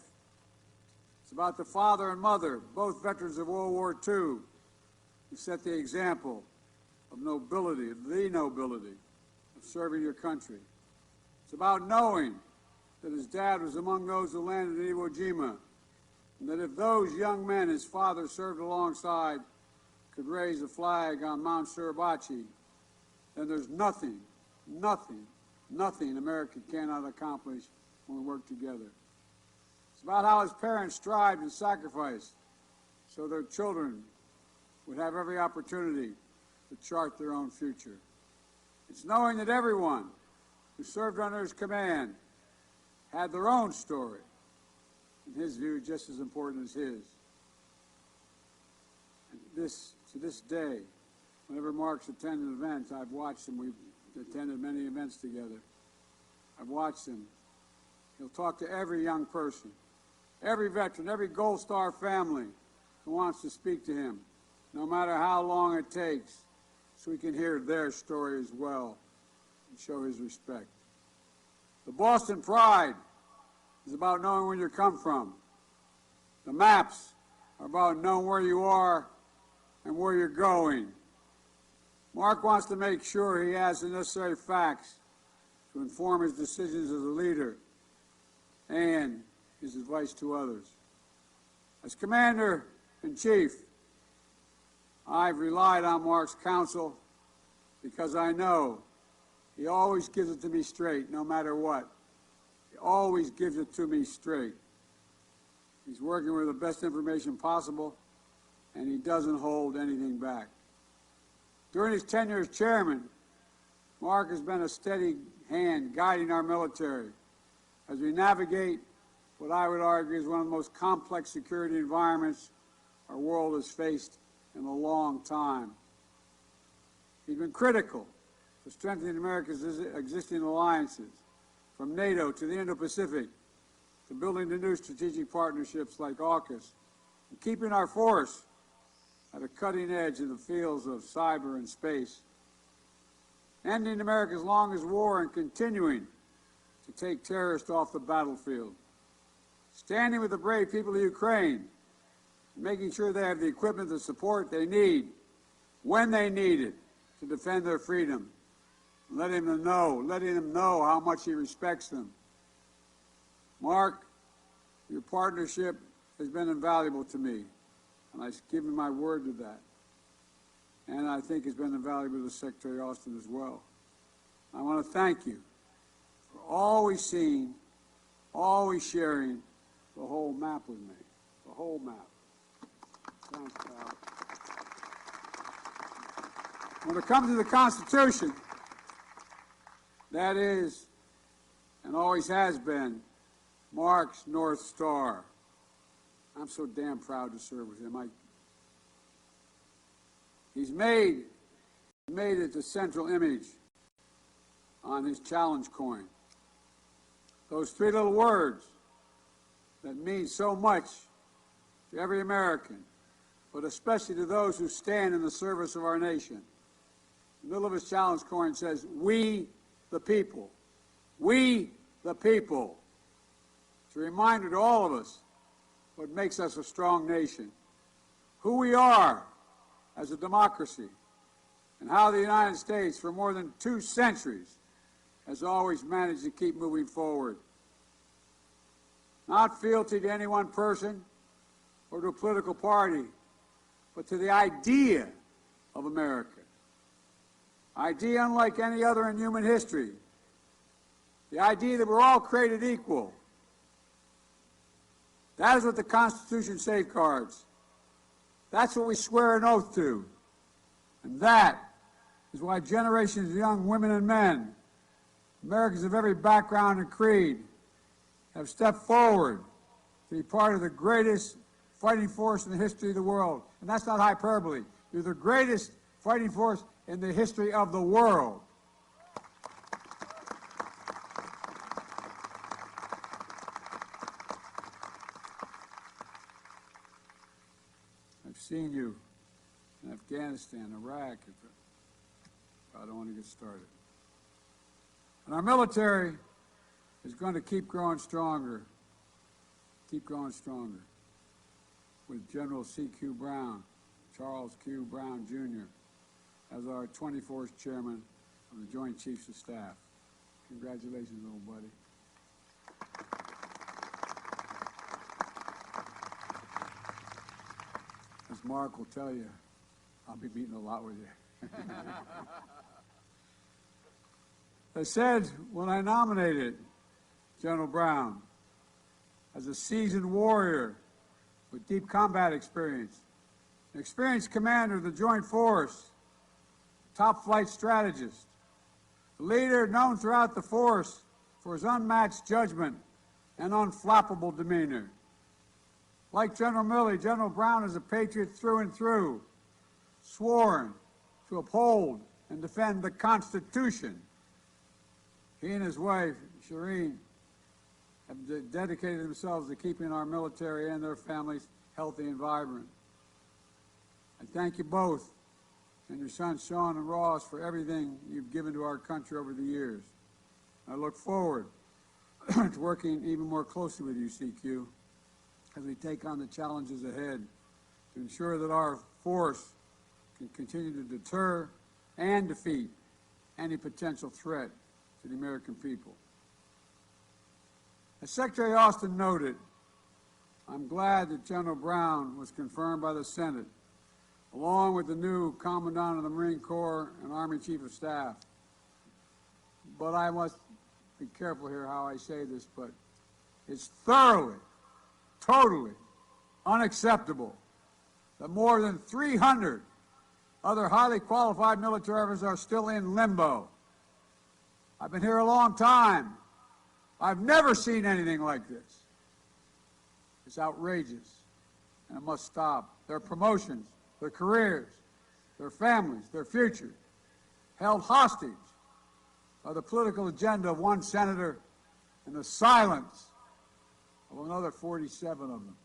It's about the father and mother, both veterans of World War II, who set the example of nobility, of the nobility of serving your country. It's about knowing that his dad was among those who landed in Iwo Jima, and that if those young men his father served alongside could raise a flag on Mount Suribachi, then there's nothing America cannot accomplish when we work together. It's about how his parents strived and sacrificed so their children would have every opportunity to chart their own future. It's knowing that everyone who served under his command had their own story, in his view, just as important as his. And to this day, whenever Mark's attended events, I've watched him. We've attended many events together. I've watched him. He'll talk to every young person, every veteran, every Gold Star family who wants to speak to him, no matter how long it takes, so we can hear their story as well and show his respect. The Boston pride is about knowing where you come from. The maps are about knowing where you are and where you're going. Mark wants to make sure he has the necessary facts to inform his decisions as a leader and his advice to others. As Commander-in-Chief, I've relied on Mark's counsel because I know he always gives it to me straight, no matter what. He always gives it to me straight. He's working with the best information possible, and he doesn't hold anything back. During his tenure as chairman, Mark has been a steady hand guiding our military as we navigate what I would argue is one of the most complex security environments our world has faced in a long time. He's been critical to strengthening America's existing alliances, from NATO to the Indo-Pacific, to building the new strategic partnerships like AUKUS, and keeping our force at a cutting edge in the fields of cyber and space, ending America's longest war and continuing to take terrorists off the battlefield, standing with the brave people of Ukraine, making sure they have the equipment and support they need when they need it to defend their freedom, letting them know how much he respects them. Mark, your partnership has been invaluable to me, and I give you my word to that. And I think it's been invaluable to Secretary Austin as well. I want to thank you for always seeing, always sharing the whole map with me, the whole map. Thanks, pal. When it comes to the Constitution, that is, and always has been, Mark's North Star. I'm so damn proud to serve with him. He's made it the central image on his challenge coin. Those three little words that mean so much to every American, but especially to those who stand in the service of our nation. The middle of his challenge coin says, "We the people." We the people. It's a reminder to all of us what makes us a strong nation, who we are as a democracy, and how the United States, for more than 2 centuries, has always managed to keep moving forward. Not fealty to any one person or to a political party, but to the idea of America. Idea unlike any other in human history. The idea that we're all created equal. That is what the Constitution safeguards. That's what we swear an oath to. And that is why generations of young women and men, Americans of every background and creed, have stepped forward to be part of the greatest fighting force in the history of the world. And that's not hyperbole. You're the greatest fighting force in the history of the world. I've seen you in Afghanistan, Iraq. I don't want to get started. And our military is going to keep growing stronger, with General C.Q. Brown, Charles Q. Brown, Jr., as our 24th Chairman of the Joint Chiefs of Staff. Congratulations, old buddy. As Mark will tell you, I'll be meeting a lot with you. I said when I nominated General Brown as a seasoned warrior with deep combat experience, an experienced commander of the Joint Force, top flight strategist, a leader known throughout the force for his unmatched judgment and unflappable demeanor. Like General Milley, General Brown is a patriot through and through, sworn to uphold and defend the Constitution. He and his wife, Shireen, have dedicated themselves to keeping our military and their families healthy and vibrant. I thank you both and your sons Sean and Ross for everything you've given to our country over the years. I look forward to working even more closely with you, CQ, as we take on the challenges ahead to ensure that our force can continue to deter and defeat any potential threat to the American people. As Secretary Austin noted, I'm glad that General Brown was confirmed by the Senate, along with the new Commandant of the Marine Corps and Army Chief of Staff. But I must be careful here how I say this, but it's thoroughly, totally unacceptable that more than 300 other highly qualified military officers are still in limbo. I've been here a long time. I've never seen anything like this. It's outrageous, and it must stop. Their promotions, their careers, their families, their futures, held hostage by the political agenda of one senator and the silence of another 47 of them.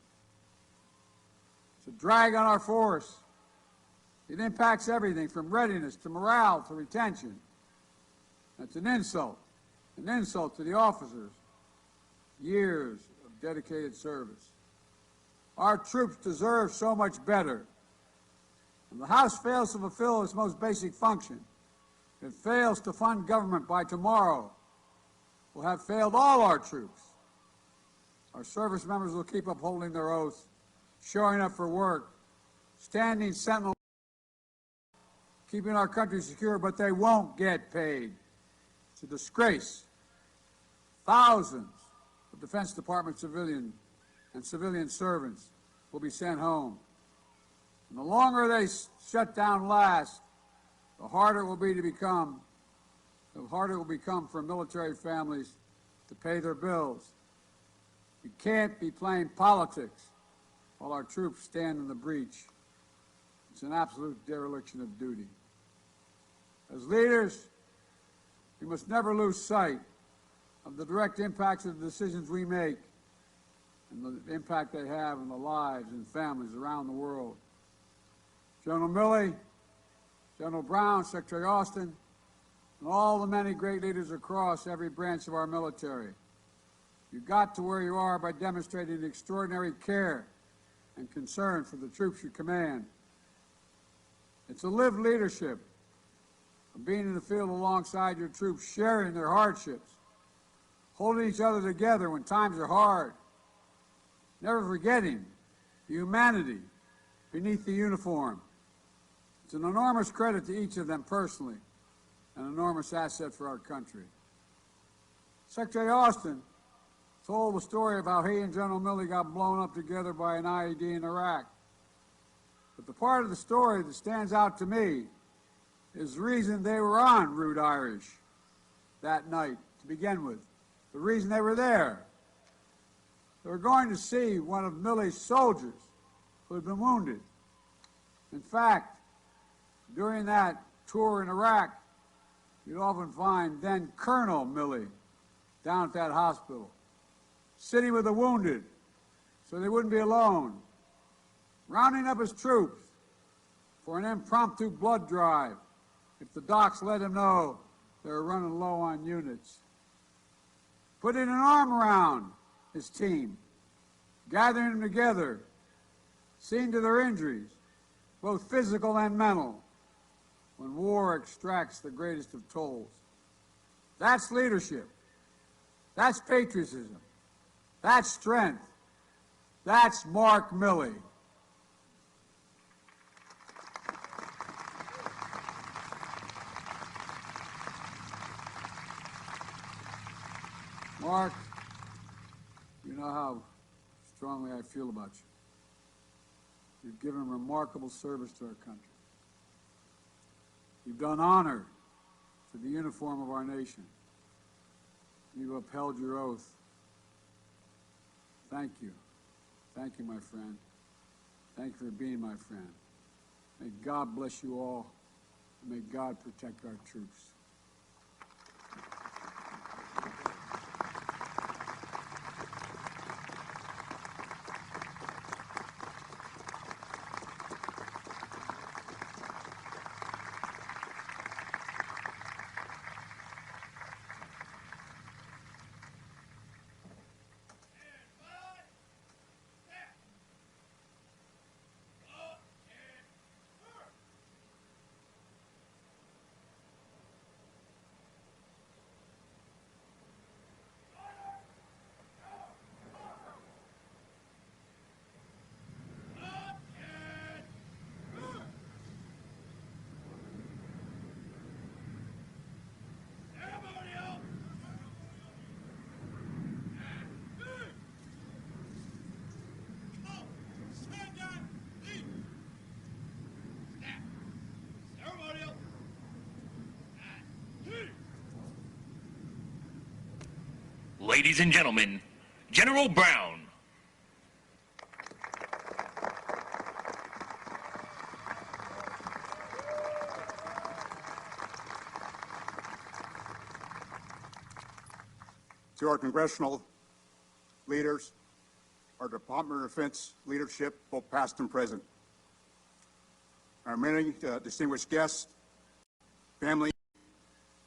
It's a drag on our force. It impacts everything from readiness to morale to retention. That's an insult to the officers. Years of dedicated service. Our troops deserve so much better. When the House fails to fulfill its most basic function, if it fails to fund government by tomorrow, we'll have failed all our troops. Our service members will keep upholding their oaths, showing up for work, standing sentinel, keeping our country secure, but they won't get paid. It's a disgrace. Thousands of Defense Department civilian and civilian servants will be sent home. And the longer they shut down last, the harder it will become for military families to pay their bills. We can't be playing politics while our troops stand in the breach. It's an absolute dereliction of duty. As leaders, we must never lose sight of the direct impacts of the decisions we make and the impact they have on the lives and families around the world. General Milley, General Brown, Secretary Austin, and all the many great leaders across every branch of our military. You got to where you are by demonstrating extraordinary care and concern for the troops you command. It's a lived leadership of being in the field alongside your troops, sharing their hardships, holding each other together when times are hard, never forgetting the humanity beneath the uniform. It's an enormous credit to each of them personally, an enormous asset for our country. Secretary Austin told the story of how he and General Milley got blown up together by an IED in Iraq. But the part of the story that stands out to me is the reason they were on Route Irish that night to begin with. The reason they were there. They were going to see one of Milley's soldiers who had been wounded. In fact, during that tour in Iraq, you'd often find then Colonel Milley down at that hospital, sitting with the wounded so they wouldn't be alone, rounding up his troops for an impromptu blood drive if the docs let him know they were running low on units, putting an arm around his team, gathering them together, seeing to their injuries, both physical and mental, when war extracts the greatest of tolls. That's leadership. That's patriotism. That's strength. That's Mark Milley. Mark, you know how strongly I feel about you. You've given remarkable service to our country. You've done honor to the uniform of our nation. You've upheld your oath. Thank you. Thank you, my friend. Thank you for being my friend. May God bless you all. And may God protect our troops. Ladies and gentlemen, General Brown. To our congressional leaders, our Department of Defense leadership, both past and present, our many distinguished guests, family,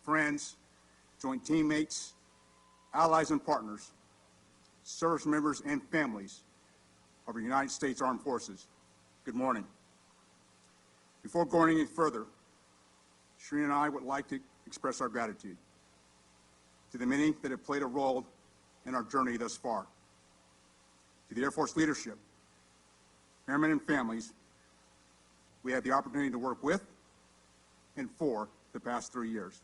friends, joint teammates, allies and partners, service members and families of the United States Armed Forces, good morning. Before going any further, Shereen and I would like to express our gratitude to the many that have played a role in our journey thus far. To the Air Force leadership, airmen and families we had the opportunity to work with and for the past 3 years.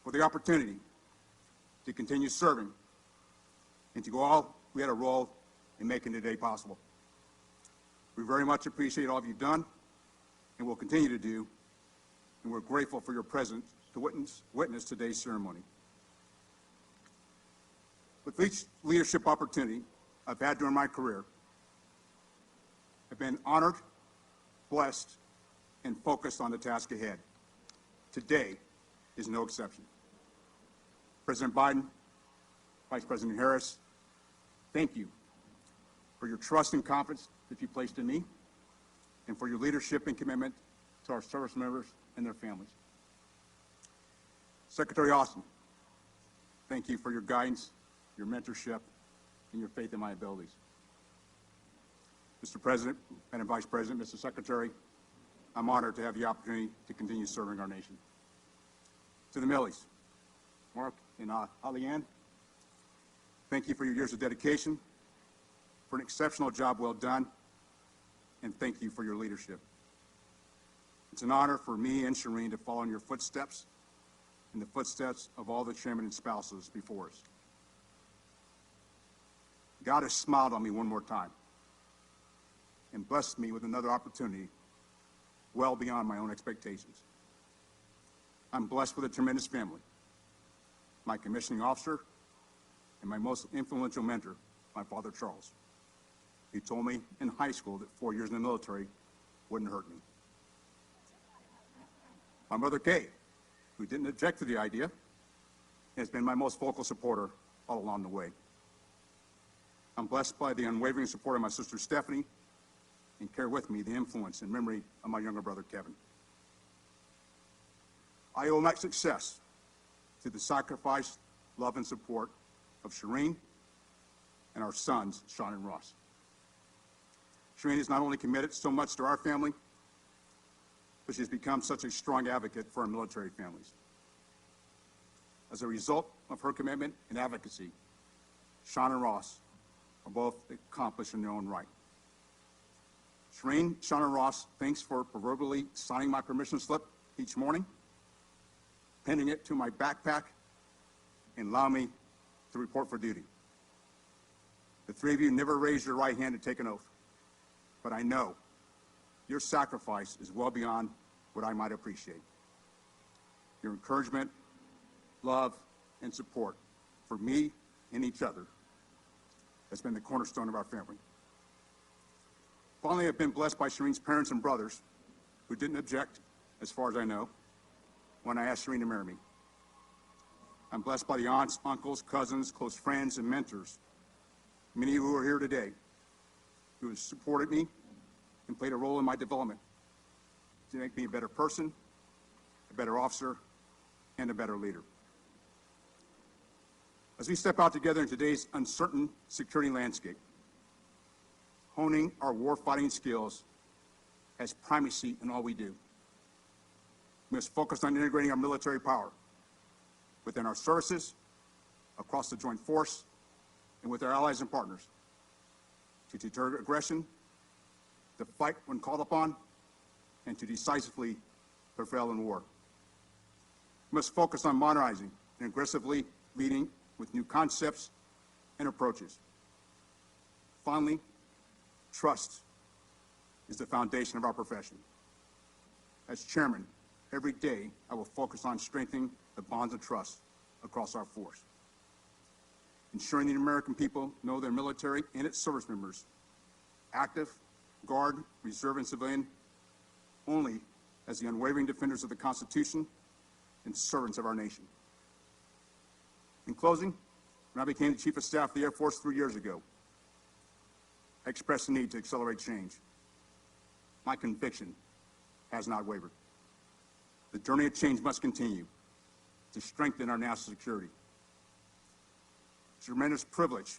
For the opportunity to continue serving and to go all we had a role in making today possible. We very much appreciate all you've done and will continue to do, and we're grateful for your presence to witness today's ceremony. With each leadership opportunity I've had during my career, I've been honored, blessed, and focused on the task ahead. Today is no exception. President Biden, Vice President Harris, thank you for your trust and confidence that you placed in me, and for your leadership and commitment to our service members and their families. Secretary Austin, thank you for your guidance, your mentorship, and your faith in my abilities. Mr. President, Madam Vice President, Mr. Secretary, I'm honored to have the opportunity to continue serving our nation. To the Millies, Mark and Leanne, thank you for your years of dedication, for an exceptional job well done, and thank you for your leadership. It's an honor for me and Shereen to follow in your footsteps and the footsteps of all the chairmen and spouses before us. God has smiled on me one more time and blessed me with another opportunity well beyond my own expectations. I'm blessed with a tremendous family, my commissioning officer, and my most influential mentor, my father, Charles. He told me in high school that 4 years in the military wouldn't hurt me. My mother, Kay, who didn't object to the idea, has been my most vocal supporter all along the way. I'm blessed by the unwavering support of my sister, Stephanie, and carry with me the influence and memory of my younger brother, Kevin. I owe my success to the sacrifice, love, and support of Shereen and our sons, Sean and Ross. Shereen is not only committed so much to our family, but she has become such a strong advocate for our military families. As a result of her commitment and advocacy, Sean and Ross are both accomplished in their own right. Shereen, Sean, and Ross, thanks for proverbially signing my permission slip each morning, pinning it to my backpack, and allowing me to report for duty. The three of you never raised your right hand to take an oath, but I know your sacrifice is well beyond what I might appreciate. Your encouragement, love, and support for me and each other has been the cornerstone of our family. Finally, I've been blessed by Shereen's parents and brothers who didn't object, as far as I know, when I asked Shereen to marry me. I'm blessed by the aunts, uncles, cousins, close friends, and mentors, many who are here today, who have supported me and played a role in my development to make me a better person, a better officer, and a better leader. As we step out together in today's uncertain security landscape, honing our warfighting skills has primacy in all we do. We must focus on integrating our military power within our services, across the joint force, and with our allies and partners to deter aggression, to fight when called upon, and to decisively prevail in war. We must focus on modernizing and aggressively leading with new concepts and approaches. Finally, trust is the foundation of our profession. As chairman, every day I will focus on strengthening the bonds of trust across our force. ensuring the American people know their military and its service members, active, Guard, Reserve, and civilian, only as the unwavering defenders of the Constitution and servants of our nation. In closing, when I became the Chief of Staff of the Air Force 3 years ago, I expressed the need to accelerate change. My conviction has not wavered. The journey of change must continue to strengthen our national security. It's a tremendous privilege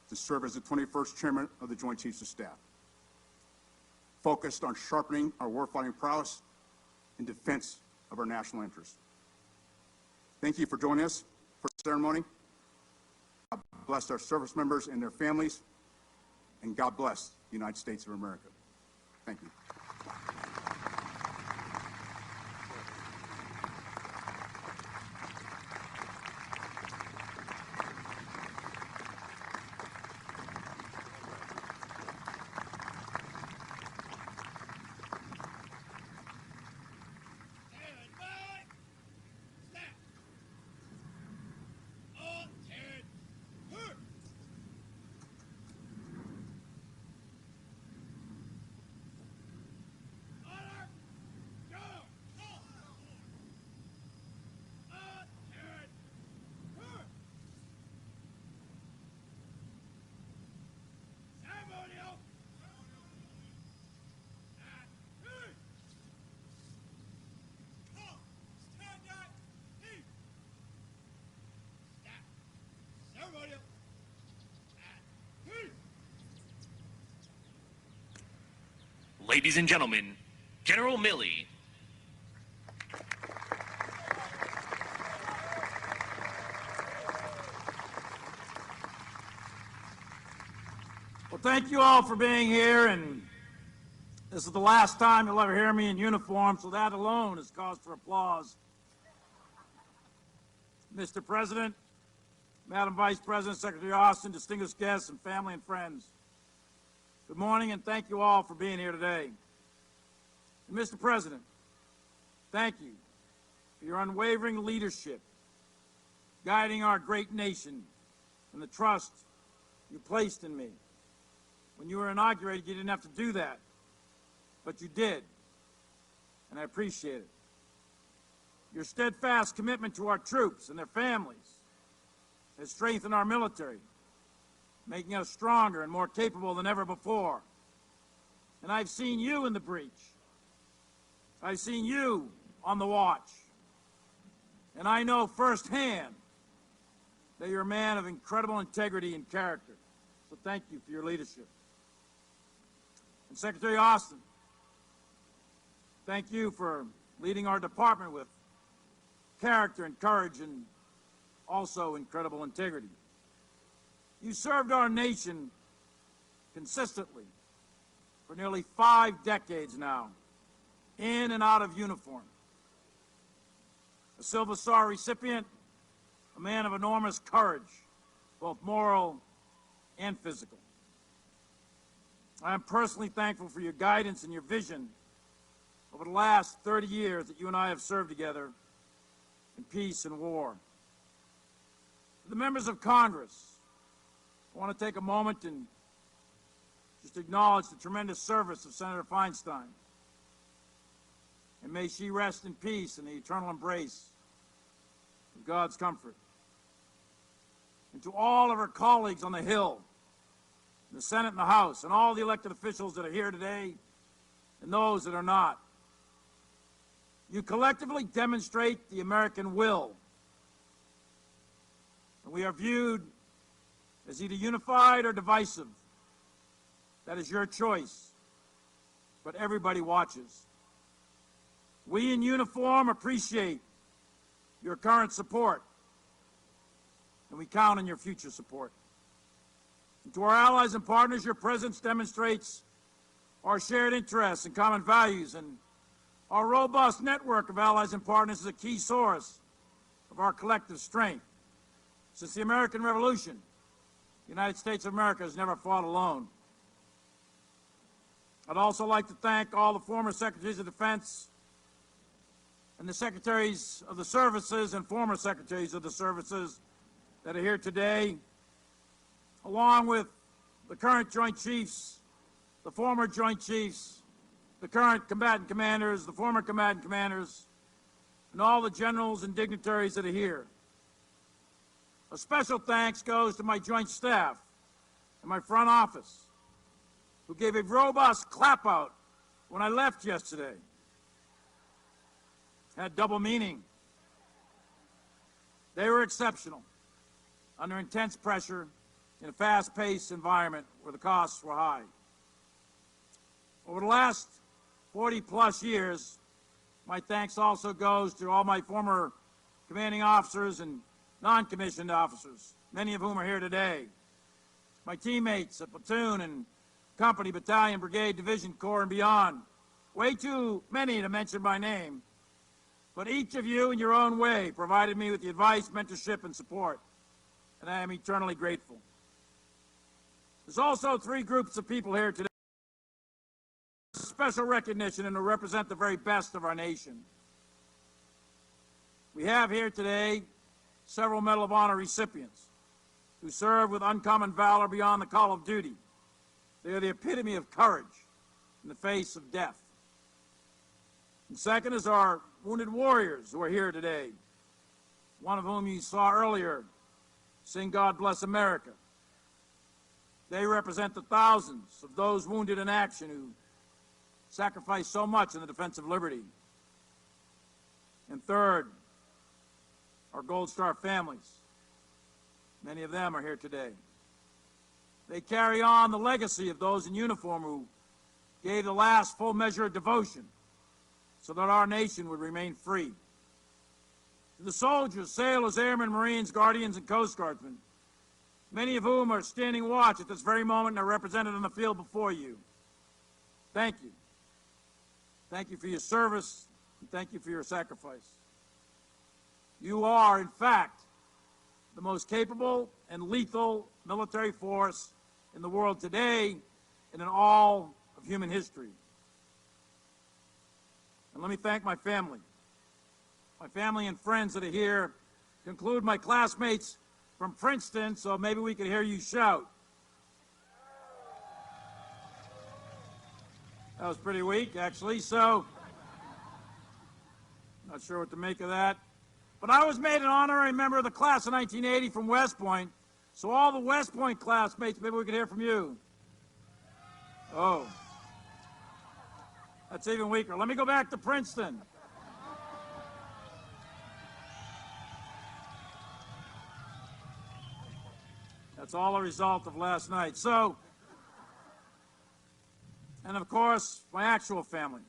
to serve as the 21st Chairman of the Joint Chiefs of Staff, focused on sharpening our warfighting prowess in defense of our national interests. Thank you for joining us for the ceremony. God bless our service members and their families, and God bless the United States of America. Thank you. Ladies and gentlemen, General Milley. Well, thank you all for being here, and this is the last time you'll ever hear me in uniform, so that alone is cause for applause. Mr. President, Madam Vice President, Secretary Austin, distinguished guests, and family and friends, good morning, and thank you all for being here today. And Mr. President, thank you for your unwavering leadership, guiding our great nation, and the trust you placed in me. When you were inaugurated, you didn't have to do that, but you did, and I appreciate it. Your steadfast commitment to our troops and their families has strengthened our military, making us stronger and more capable than ever before. And I've seen you in the breach. I've seen you on the watch. And I know firsthand that you're a man of incredible integrity and character. So thank you for your leadership. And Secretary Austin, thank you for leading our department with character and courage and also incredible integrity. You served our nation consistently for nearly 5 decades now, in and out of uniform. A Silver Star recipient, a man of enormous courage, both moral and physical. I am personally thankful for your guidance and your vision over the last 30 years that you and I have served together in peace and war. To the members of Congress, I want to take a moment and just acknowledge the tremendous service of Senator Feinstein. And may she rest in peace in the eternal embrace of God's comfort. And to all of her colleagues on the Hill, in the Senate and the House, and all the elected officials that are here today, and those that are not, you collectively demonstrate the American will. And we are viewed as either unified or divisive. That is your choice. But everybody watches. We in uniform appreciate your current support, and we count on your future support. And to our allies and partners, your presence demonstrates our shared interests and common values, and our robust network of allies and partners is a key source of our collective strength. Since the American Revolution, the United States of America has never fought alone. I'd also like to thank all the former Secretaries of Defense and the Secretaries of the Services and former Secretaries of the Services that are here today, along with the current Joint Chiefs, the former Joint Chiefs, the current combatant commanders, the former combatant commanders, and all the generals and dignitaries that are here. A special thanks goes to my Joint Staff and my front office, who gave a robust clap-out when I left yesterday. Had double meaning. They were exceptional, under intense pressure, in a fast-paced environment where the costs were high. Over the last 40-plus years, my thanks also goes to all my former commanding officers and non-commissioned officers, many of whom are here today. My teammates at platoon and company, battalion, brigade, division, corps, and beyond. Way too many to mention by name, but each of you in your own way provided me with the advice, mentorship, and support, and I am eternally grateful. There's also three groups of people here today. Special recognition and to represent the very best of our nation. We have here today several Medal of Honor recipients who serve with uncommon valor beyond the call of duty. They are the epitome of courage in the face of death. And second is our wounded warriors who are here today, one of whom you saw earlier sing God Bless America. They represent the thousands of those wounded in action who sacrificed so much in the defense of liberty. And third, our Gold Star families. Many of them are here today. They carry on the legacy of those in uniform who gave the last full measure of devotion so that our nation would remain free. To the soldiers, sailors, airmen, Marines, Guardians, and Coast Guardsmen, many of whom are standing watch at this very moment and are represented on the field before you, thank you. Thank you for your service, and thank you for your sacrifice. You are, in fact, the most capable and lethal military force in the world today and in all of human history. And let me thank my family and friends that are here, to include my classmates from Princeton, so maybe we could hear you shout. That was pretty weak, actually, so not sure what to make of that. But I was made an honorary member of the class of 1980 from West Point, so all the West Point classmates, maybe we could hear from you. Oh, that's even weaker. Let me go back to Princeton. That's all a result of last night. So, and of course, my actual family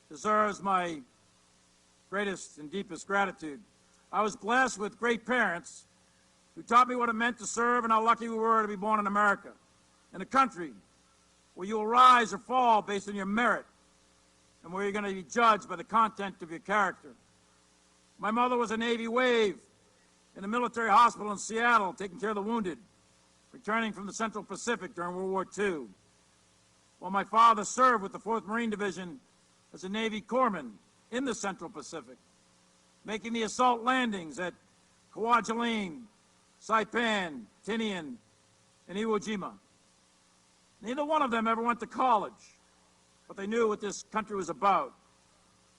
deserves my greatest and deepest gratitude. I was blessed with great parents who taught me what it meant to serve and how lucky we were to be born in America, in a country where you will rise or fall based on your merit and where you're going to be judged by the content of your character. My mother was a Navy wave in a military hospital in Seattle taking care of the wounded, returning from the Central Pacific during World War II. While my father served with the 4th Marine Division as a Navy corpsman in the Central Pacific, making the assault landings at Kwajalein, Saipan, Tinian, and Iwo Jima. Neither one of them ever went to college, but they knew what this country was about.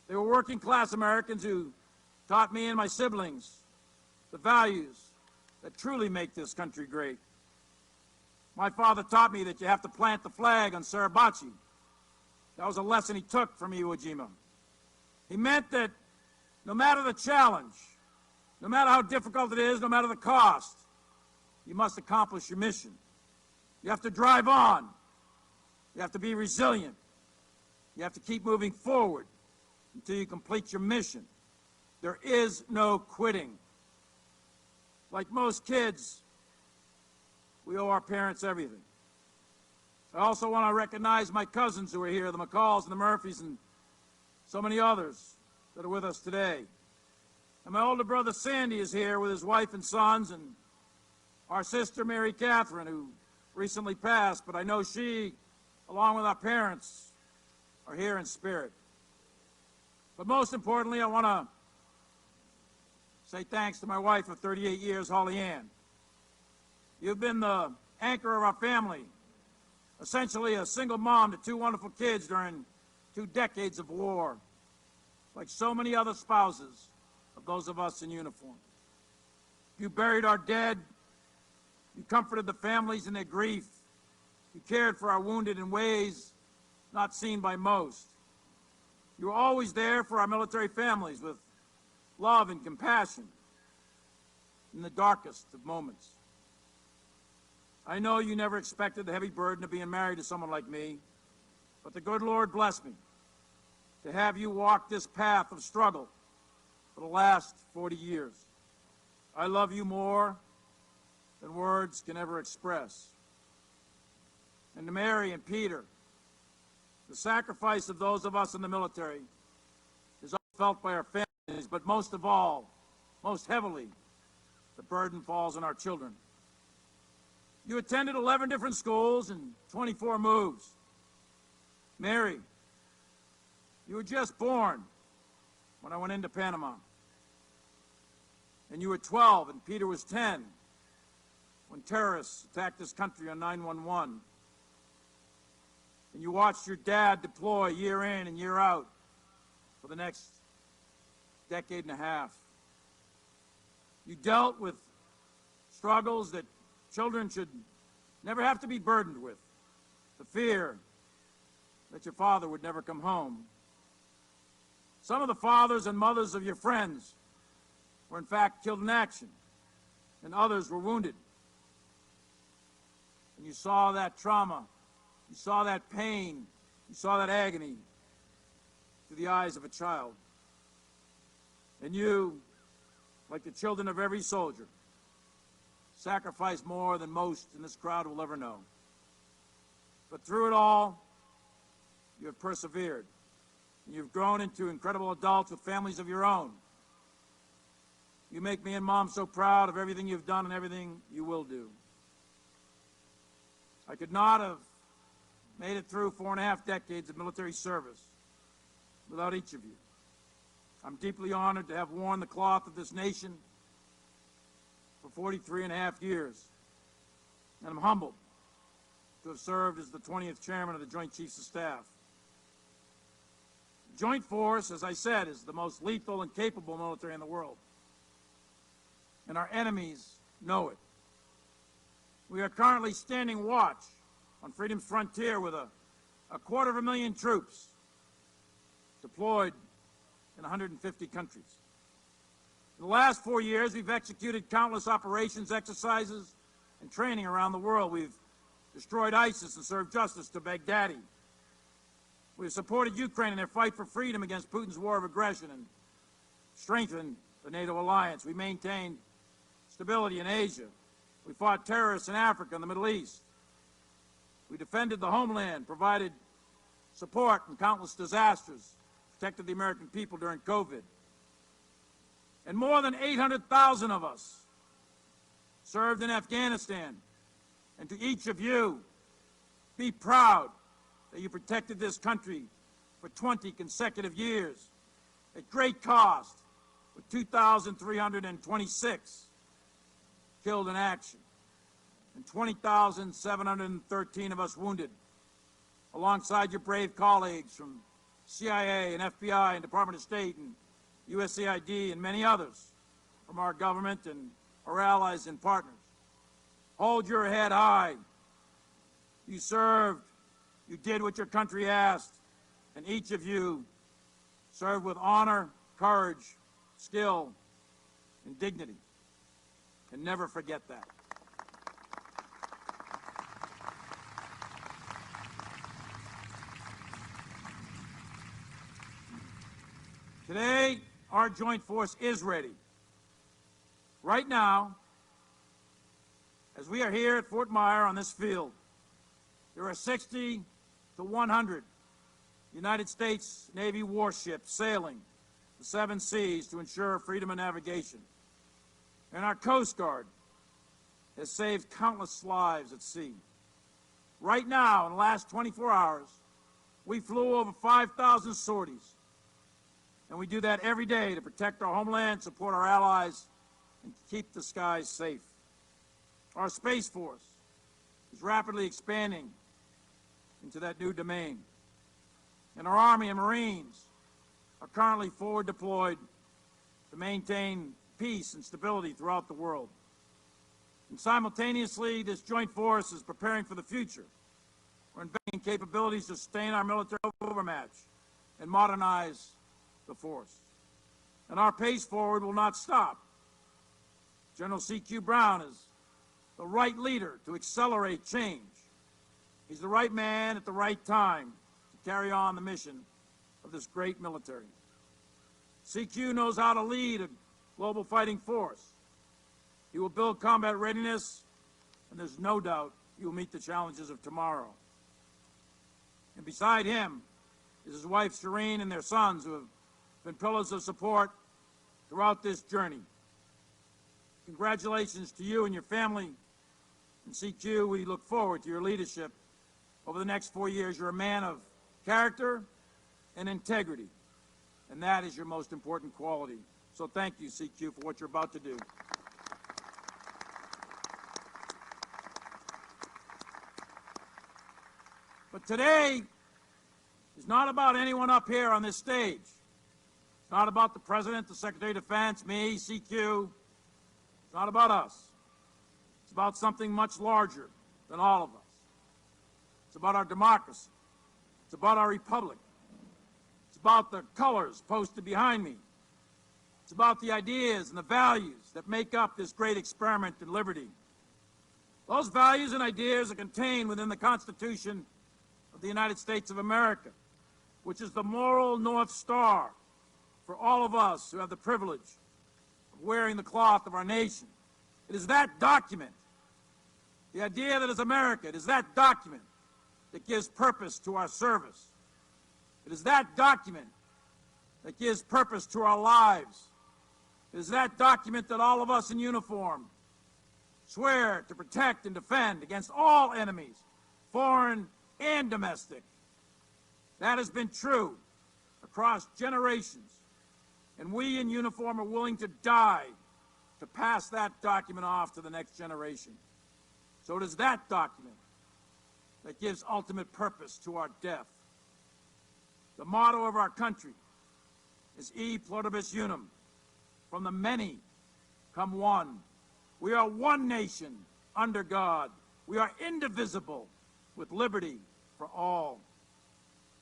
They were working-class Americans who taught me and my siblings the values that truly make this country great. My father taught me that you have to plant the flag on Suribachi. That was a lesson he took from Iwo Jima. He meant that no matter the challenge, no matter how difficult it is, no matter the cost, you must accomplish your mission. You have to drive on. You have to be resilient. You have to keep moving forward until you complete your mission. There is no quitting. Like most kids, we owe our parents everything. I also want to recognize my cousins who are here, the McCalls and the Murphys and so many others that are with us today. And my older brother Sandy is here with his wife and sons, and our sister Mary Catherine, who recently passed, but I know she, along with our parents, are here in spirit. But most importantly, I want to say thanks to my wife of 38 years, Holly Ann. You've been the anchor of our family, essentially a single mom to two wonderful kids during 2 decades of war, like so many other spouses of those of us in uniform. You buried our dead. You comforted the families in their grief. You cared for our wounded in ways not seen by most. You were always there for our military families with love and compassion in the darkest of moments. I know you never expected the heavy burden of being married to someone like me, but the good Lord blessed me to have you walk this path of struggle for the last 40 years. I love you more than words can ever express. And to Mary and Peter, the sacrifice of those of us in the military is felt by our families, but most of all, most heavily, the burden falls on our children. You attended 11 different schools and 24 moves. Mary, you were just born when I went into Panama. And you were 12 and Peter was 10 when terrorists attacked this country on 9/11. And you watched your dad deploy year in and year out for the next decade and a half. You dealt with struggles that children should never have to be burdened with. The fear that your father would never come home. Some of the fathers and mothers of your friends were in fact killed in action, and others were wounded. And you saw that trauma, you saw that pain, you saw that agony through the eyes of a child. And you, like the children of every soldier, sacrificed more than most in this crowd will ever know. But through it all, you have persevered. And you've grown into incredible adults with families of your own. You make me and Mom so proud of everything you've done and everything you will do. I could not have made it through 4.5 decades of military service without each of you. I'm deeply honored to have worn the cloth of this nation for 43.5 years, and I'm humbled to have served as the 20th Chairman of the Joint Chiefs of Staff. The Joint Force, as I said, is the most lethal and capable military in the world, and our enemies know it. We are currently standing watch on freedom's frontier with a 250,000 troops deployed in 150 countries. In the last 4 years, we've executed countless operations, exercises, and training around the world. We've destroyed ISIS and served justice to Baghdadi. We've supported Ukraine in their fight for freedom against Putin's war of aggression and strengthened the NATO alliance. We maintained stability in Asia. We fought terrorists in Africa and the Middle East. We defended the homeland, provided support in countless disasters, protected the American people during COVID. And more than 800,000 of us served in Afghanistan. And to each of you, be proud that you protected this country for 20 consecutive years at great cost, with 2,326 killed in action and 20,713 of us wounded, alongside your brave colleagues from CIA and FBI and Department of State and USAID and many others from our government and our allies and partners. Hold your head high. You served, you did what your country asked, and each of you served with honor, courage, skill, and dignity. And never forget that. Today, our joint force is ready. Right now, as we are here at Fort Myer on this field, there are 60 to 100 United States Navy warships sailing the 7 seas to ensure freedom of navigation. And our Coast Guard has saved countless lives at sea. Right now, in the last 24 hours, we flew over 5,000 sorties. And we do that every day to protect our homeland, support our allies, and keep the skies safe. Our Space Force is rapidly expanding into that new domain. And our Army and Marines are currently forward deployed to maintain peace and stability throughout the world. And simultaneously, this joint force is preparing for the future. We're investing in capabilities to sustain our military overmatch and modernize the force. And our pace forward will not stop. General C.Q. Brown is the right leader to accelerate change. He's the right man at the right time to carry on the mission of this great military. CQ knows how to lead a global fighting force. He will build combat readiness, and there's no doubt he will meet the challenges of tomorrow. And beside him is his wife, Shireen, and their sons, who have been pillars of support throughout this journey. Congratulations to you and your family. And CQ, we look forward to your leadership over the next 4 years. You're a man of character and integrity, and that is your most important quality. So thank you, CQ, for what you're about to do. But today is not about anyone up here on this stage. It's not about the President, the Secretary of Defense, me, CQ. It's not about us. It's about something much larger than all of us. It's about our democracy. It's about our republic. It's about the colors posted behind me. It's about the ideas and the values that make up this great experiment in liberty. Those values and ideas are contained within the Constitution of the United States of America, which is the moral North Star for all of us who have the privilege of wearing the cloth of our nation. It is that document, the idea that is America, it is that document that gives purpose to our service. It is that document that gives purpose to our lives. It is that document that all of us in uniform swear to protect and defend against all enemies, foreign and domestic. That has been true across generations, and we in uniform are willing to die to pass that document off to the next generation. So it is that document that gives ultimate purpose to our death. The motto of our country is E pluribus unum. From the many come one. We are one nation under God. We are indivisible with liberty for all.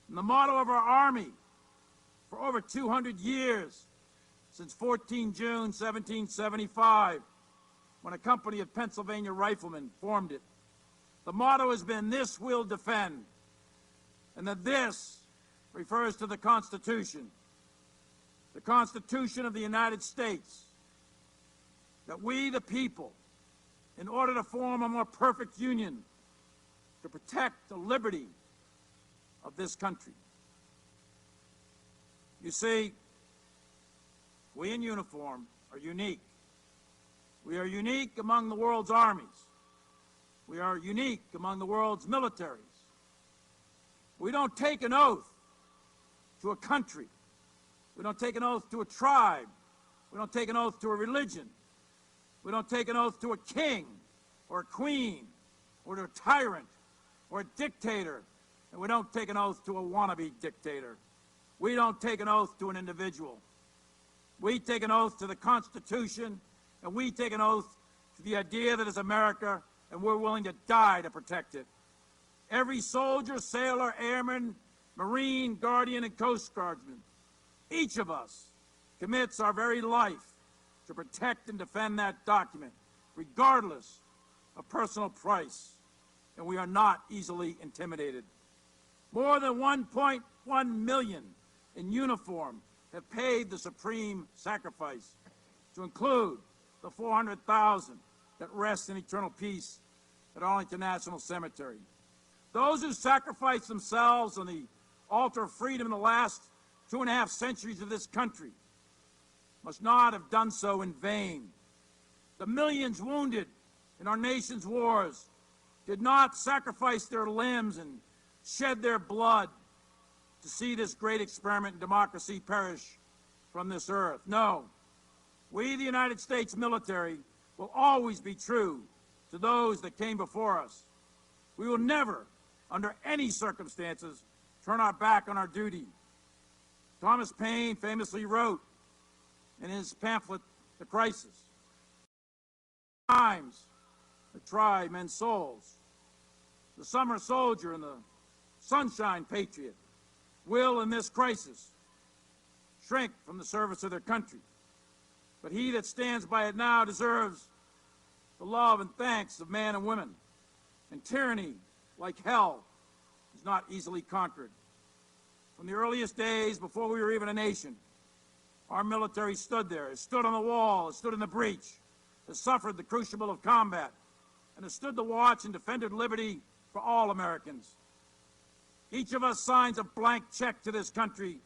And the motto of our Army for over 200 years, since 14 June 1775, when a company of Pennsylvania riflemen formed it, the motto has been, "This we'll defend." And that this refers to the Constitution of the United States, that we, the people, in order to form a more perfect union, to protect the liberty of this country. You see, we in uniform are unique. We are unique among the world's armies. We are unique among the world's militaries. We don't take an oath to a country. We don't take an oath to a tribe. We don't take an oath to a religion. We don't take an oath to a king or a queen or to a tyrant or a dictator. And we don't take an oath to a wannabe dictator. We don't take an oath to an individual. We take an oath to the Constitution, and we take an oath to the idea that is America, and we're willing to die to protect it. Every soldier, sailor, airman, Marine, Guardian, and Coast Guardsman, each of us commits our very life to protect and defend that document, regardless of personal price, and we are not easily intimidated. More than 1.1 million in uniform have paid the supreme sacrifice, to include the 400,000 that rest in eternal peace at Arlington National Cemetery. Those who sacrificed themselves on the altar of freedom in the last 2.5 centuries of this country must not have done so in vain. The millions wounded in our nation's wars did not sacrifice their limbs and shed their blood to see this great experiment in democracy perish from this earth. No, we, the United States military, will always be true to those that came before us, We will never, under any circumstances, turn our back on our duty. Thomas Paine famously wrote in his pamphlet, The Crisis, times that try men's souls. The summer soldier and the sunshine patriot will, in this crisis, shrink from the service of their country. But he that stands by it now deserves the love and thanks of men and women. And tyranny, like hell, is not easily conquered. From the earliest days, before we were even a nation, our military stood there. It stood on the wall, it stood in the breach, it suffered the crucible of combat, and it stood the watch and defended liberty for all Americans. Each of us signs a blank check to this country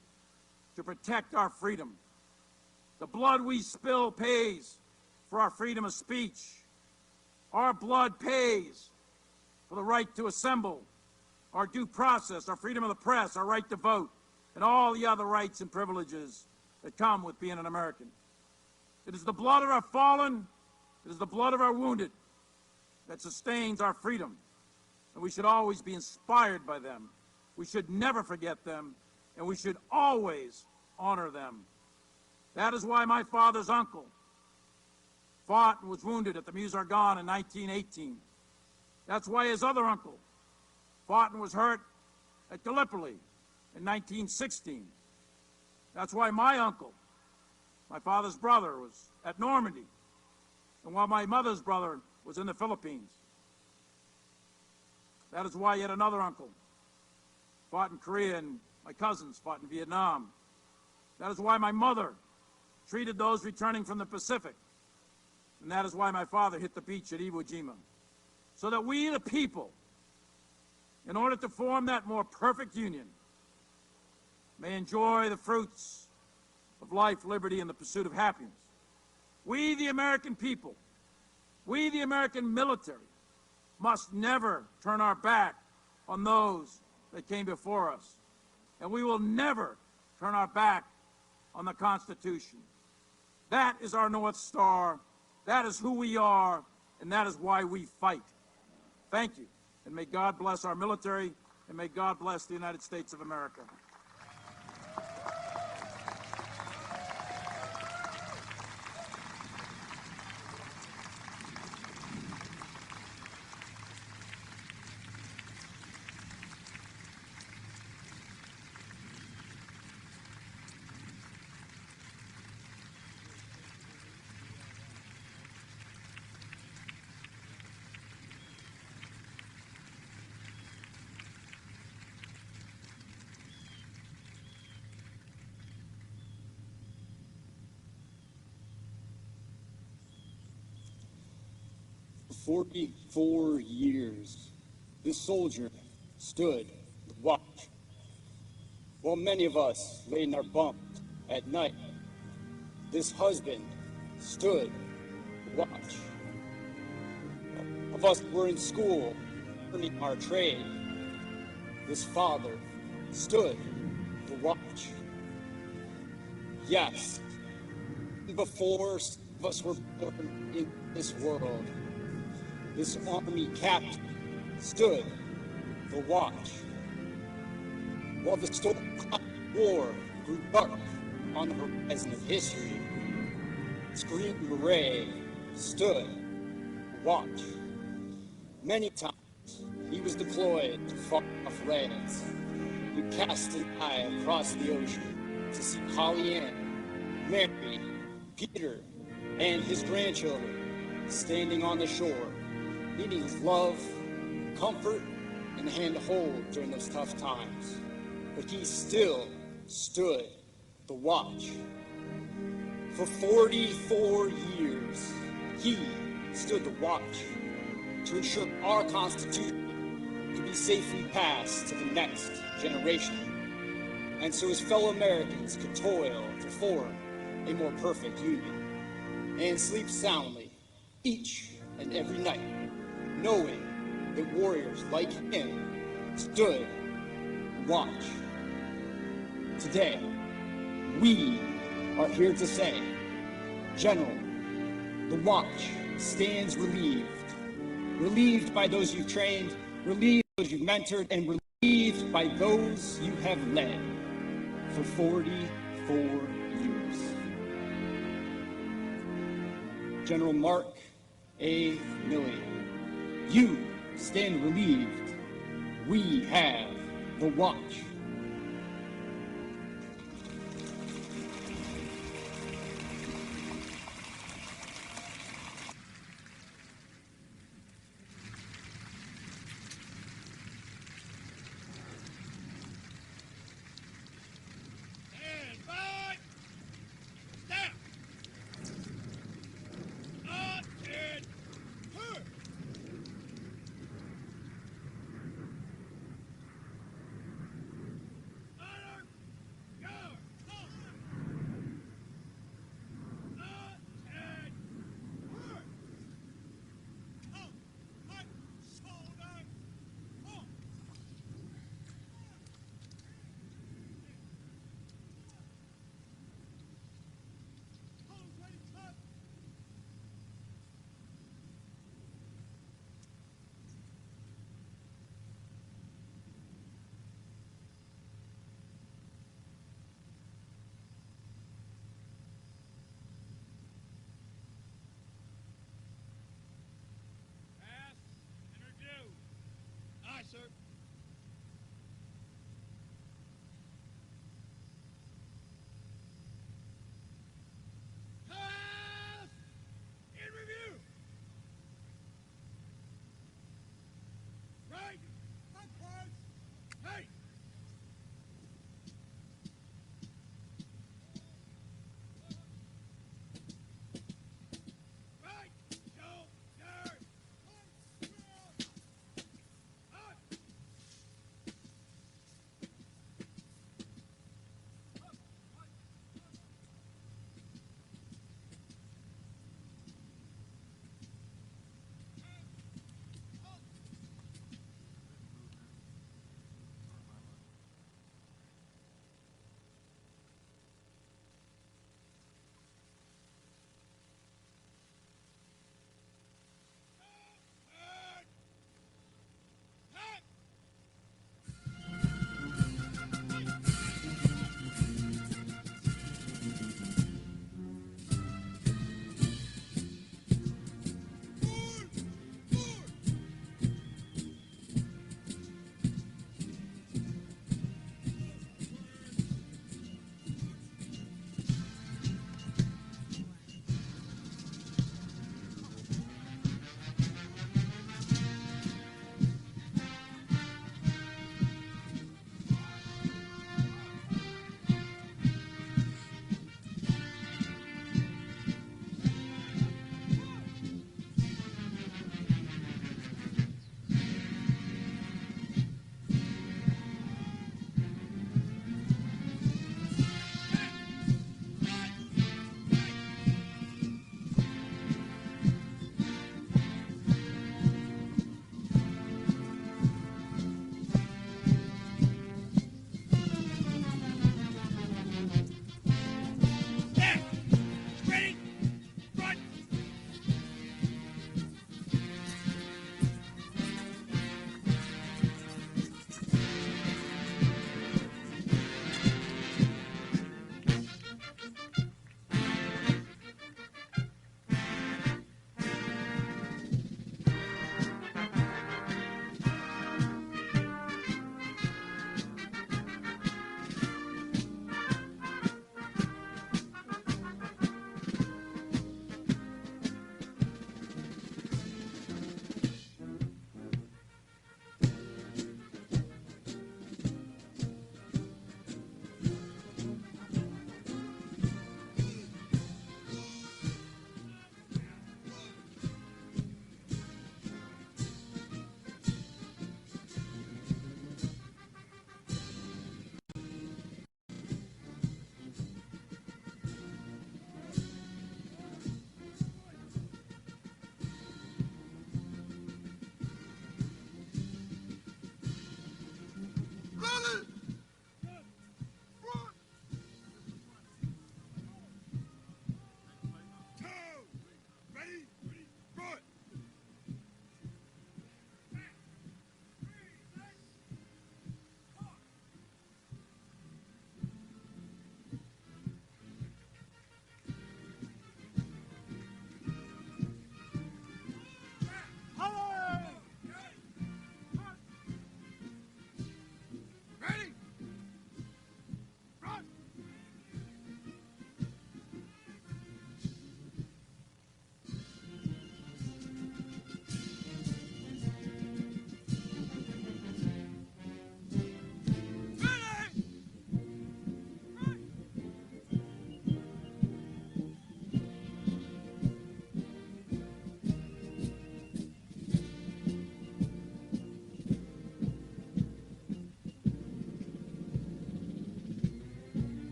to protect our freedom. The blood we spill pays for our freedom of speech. Our blood pays for the right to assemble, our due process, our freedom of the press, our right to vote, and all the other rights and privileges that come with being an American. It is the blood of our fallen, it is the blood of our wounded that sustains our freedom, and we should always be inspired by them. We should never forget them, and we should always honor them. That is why my father's uncle fought and was wounded at the Meuse-Argonne in 1918. That's why his other uncle fought and was hurt at Gallipoli in 1916. That's why my uncle, my father's brother, was at Normandy, and while my mother's brother was in the Philippines. That is why yet another uncle fought in Korea, and my cousins fought in Vietnam. That is why my mother treated those returning from the Pacific. And that is why my father hit the beach at Iwo Jima. So that we, the people, in order to form that more perfect union, may enjoy the fruits of life, liberty, and the pursuit of happiness. We, the American people, we, the American military, must never turn our back on those that came before us. And we will never turn our back on the Constitution. That is our North Star. That is who we are, and that is why we fight. Thank you, and may God bless our military, and may God bless the United States of America. For 44 years, this soldier stood to watch, while many of us lay in our bunks at night. This husband stood to watch. Of us were in school, learning our trade. This father stood to watch. Yes, before some of us were born in this world, this Army captain stood to watch. While the storm cloud of war grew dark on the horizon of history, this green beret stood to watch. Many times he was deployed to far-off lands. He cast an eye across the ocean to see Holly Ann, Mary, Peter, and his grandchildren standing on the shore, needing his love, comfort, and a hand to hold during those tough times. But he still stood to watch. For 44 years, he stood to watch to ensure our Constitution could be safely passed to the next generation, and so his fellow Americans could toil to form a more perfect union and sleep soundly each and every night, knowing that warriors like him stood to watch. Today, we are here to say, General, the watch stands relieved by those you've trained relieved those you've mentored, and relieved by those you have led for 44 years. General Mark A. Milley, you stand relieved. We have the watch. Stand by. Step. Attend.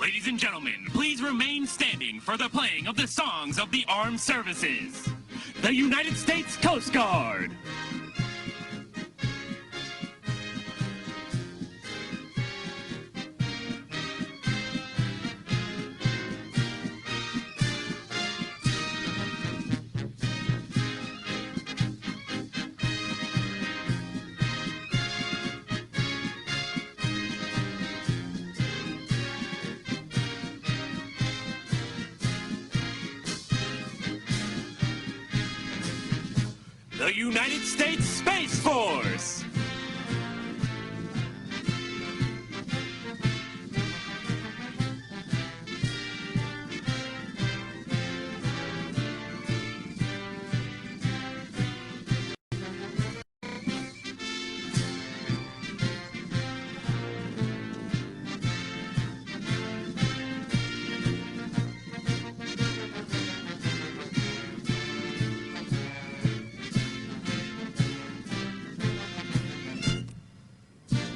Ladies and gentlemen, please remain standing for the playing of the songs of the armed services. The United States Coast Guard. The United States Space Force.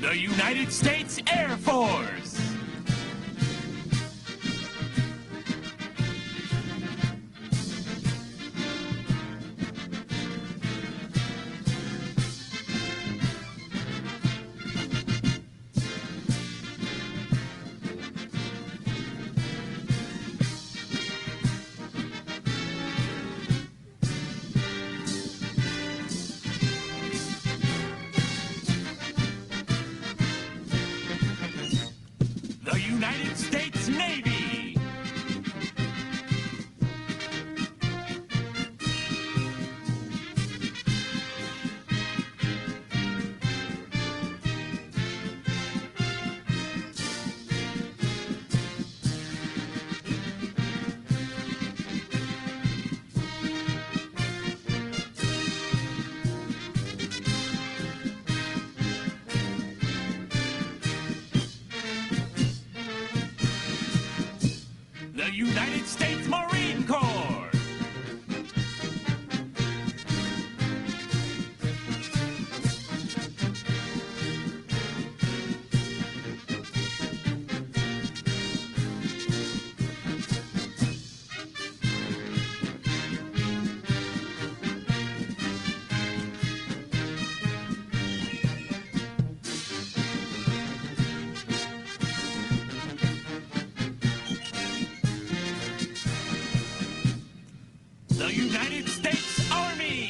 The United States Air Force. The United States Navy. The United States Marine Corps. The United States Army.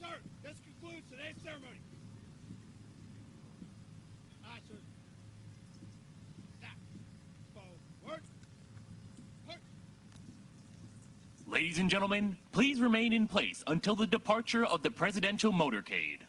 Sir, this concludes today's ceremony. Aye, sir. Now, forward. Ladies and gentlemen, please remain in place until the departure of the presidential motorcade.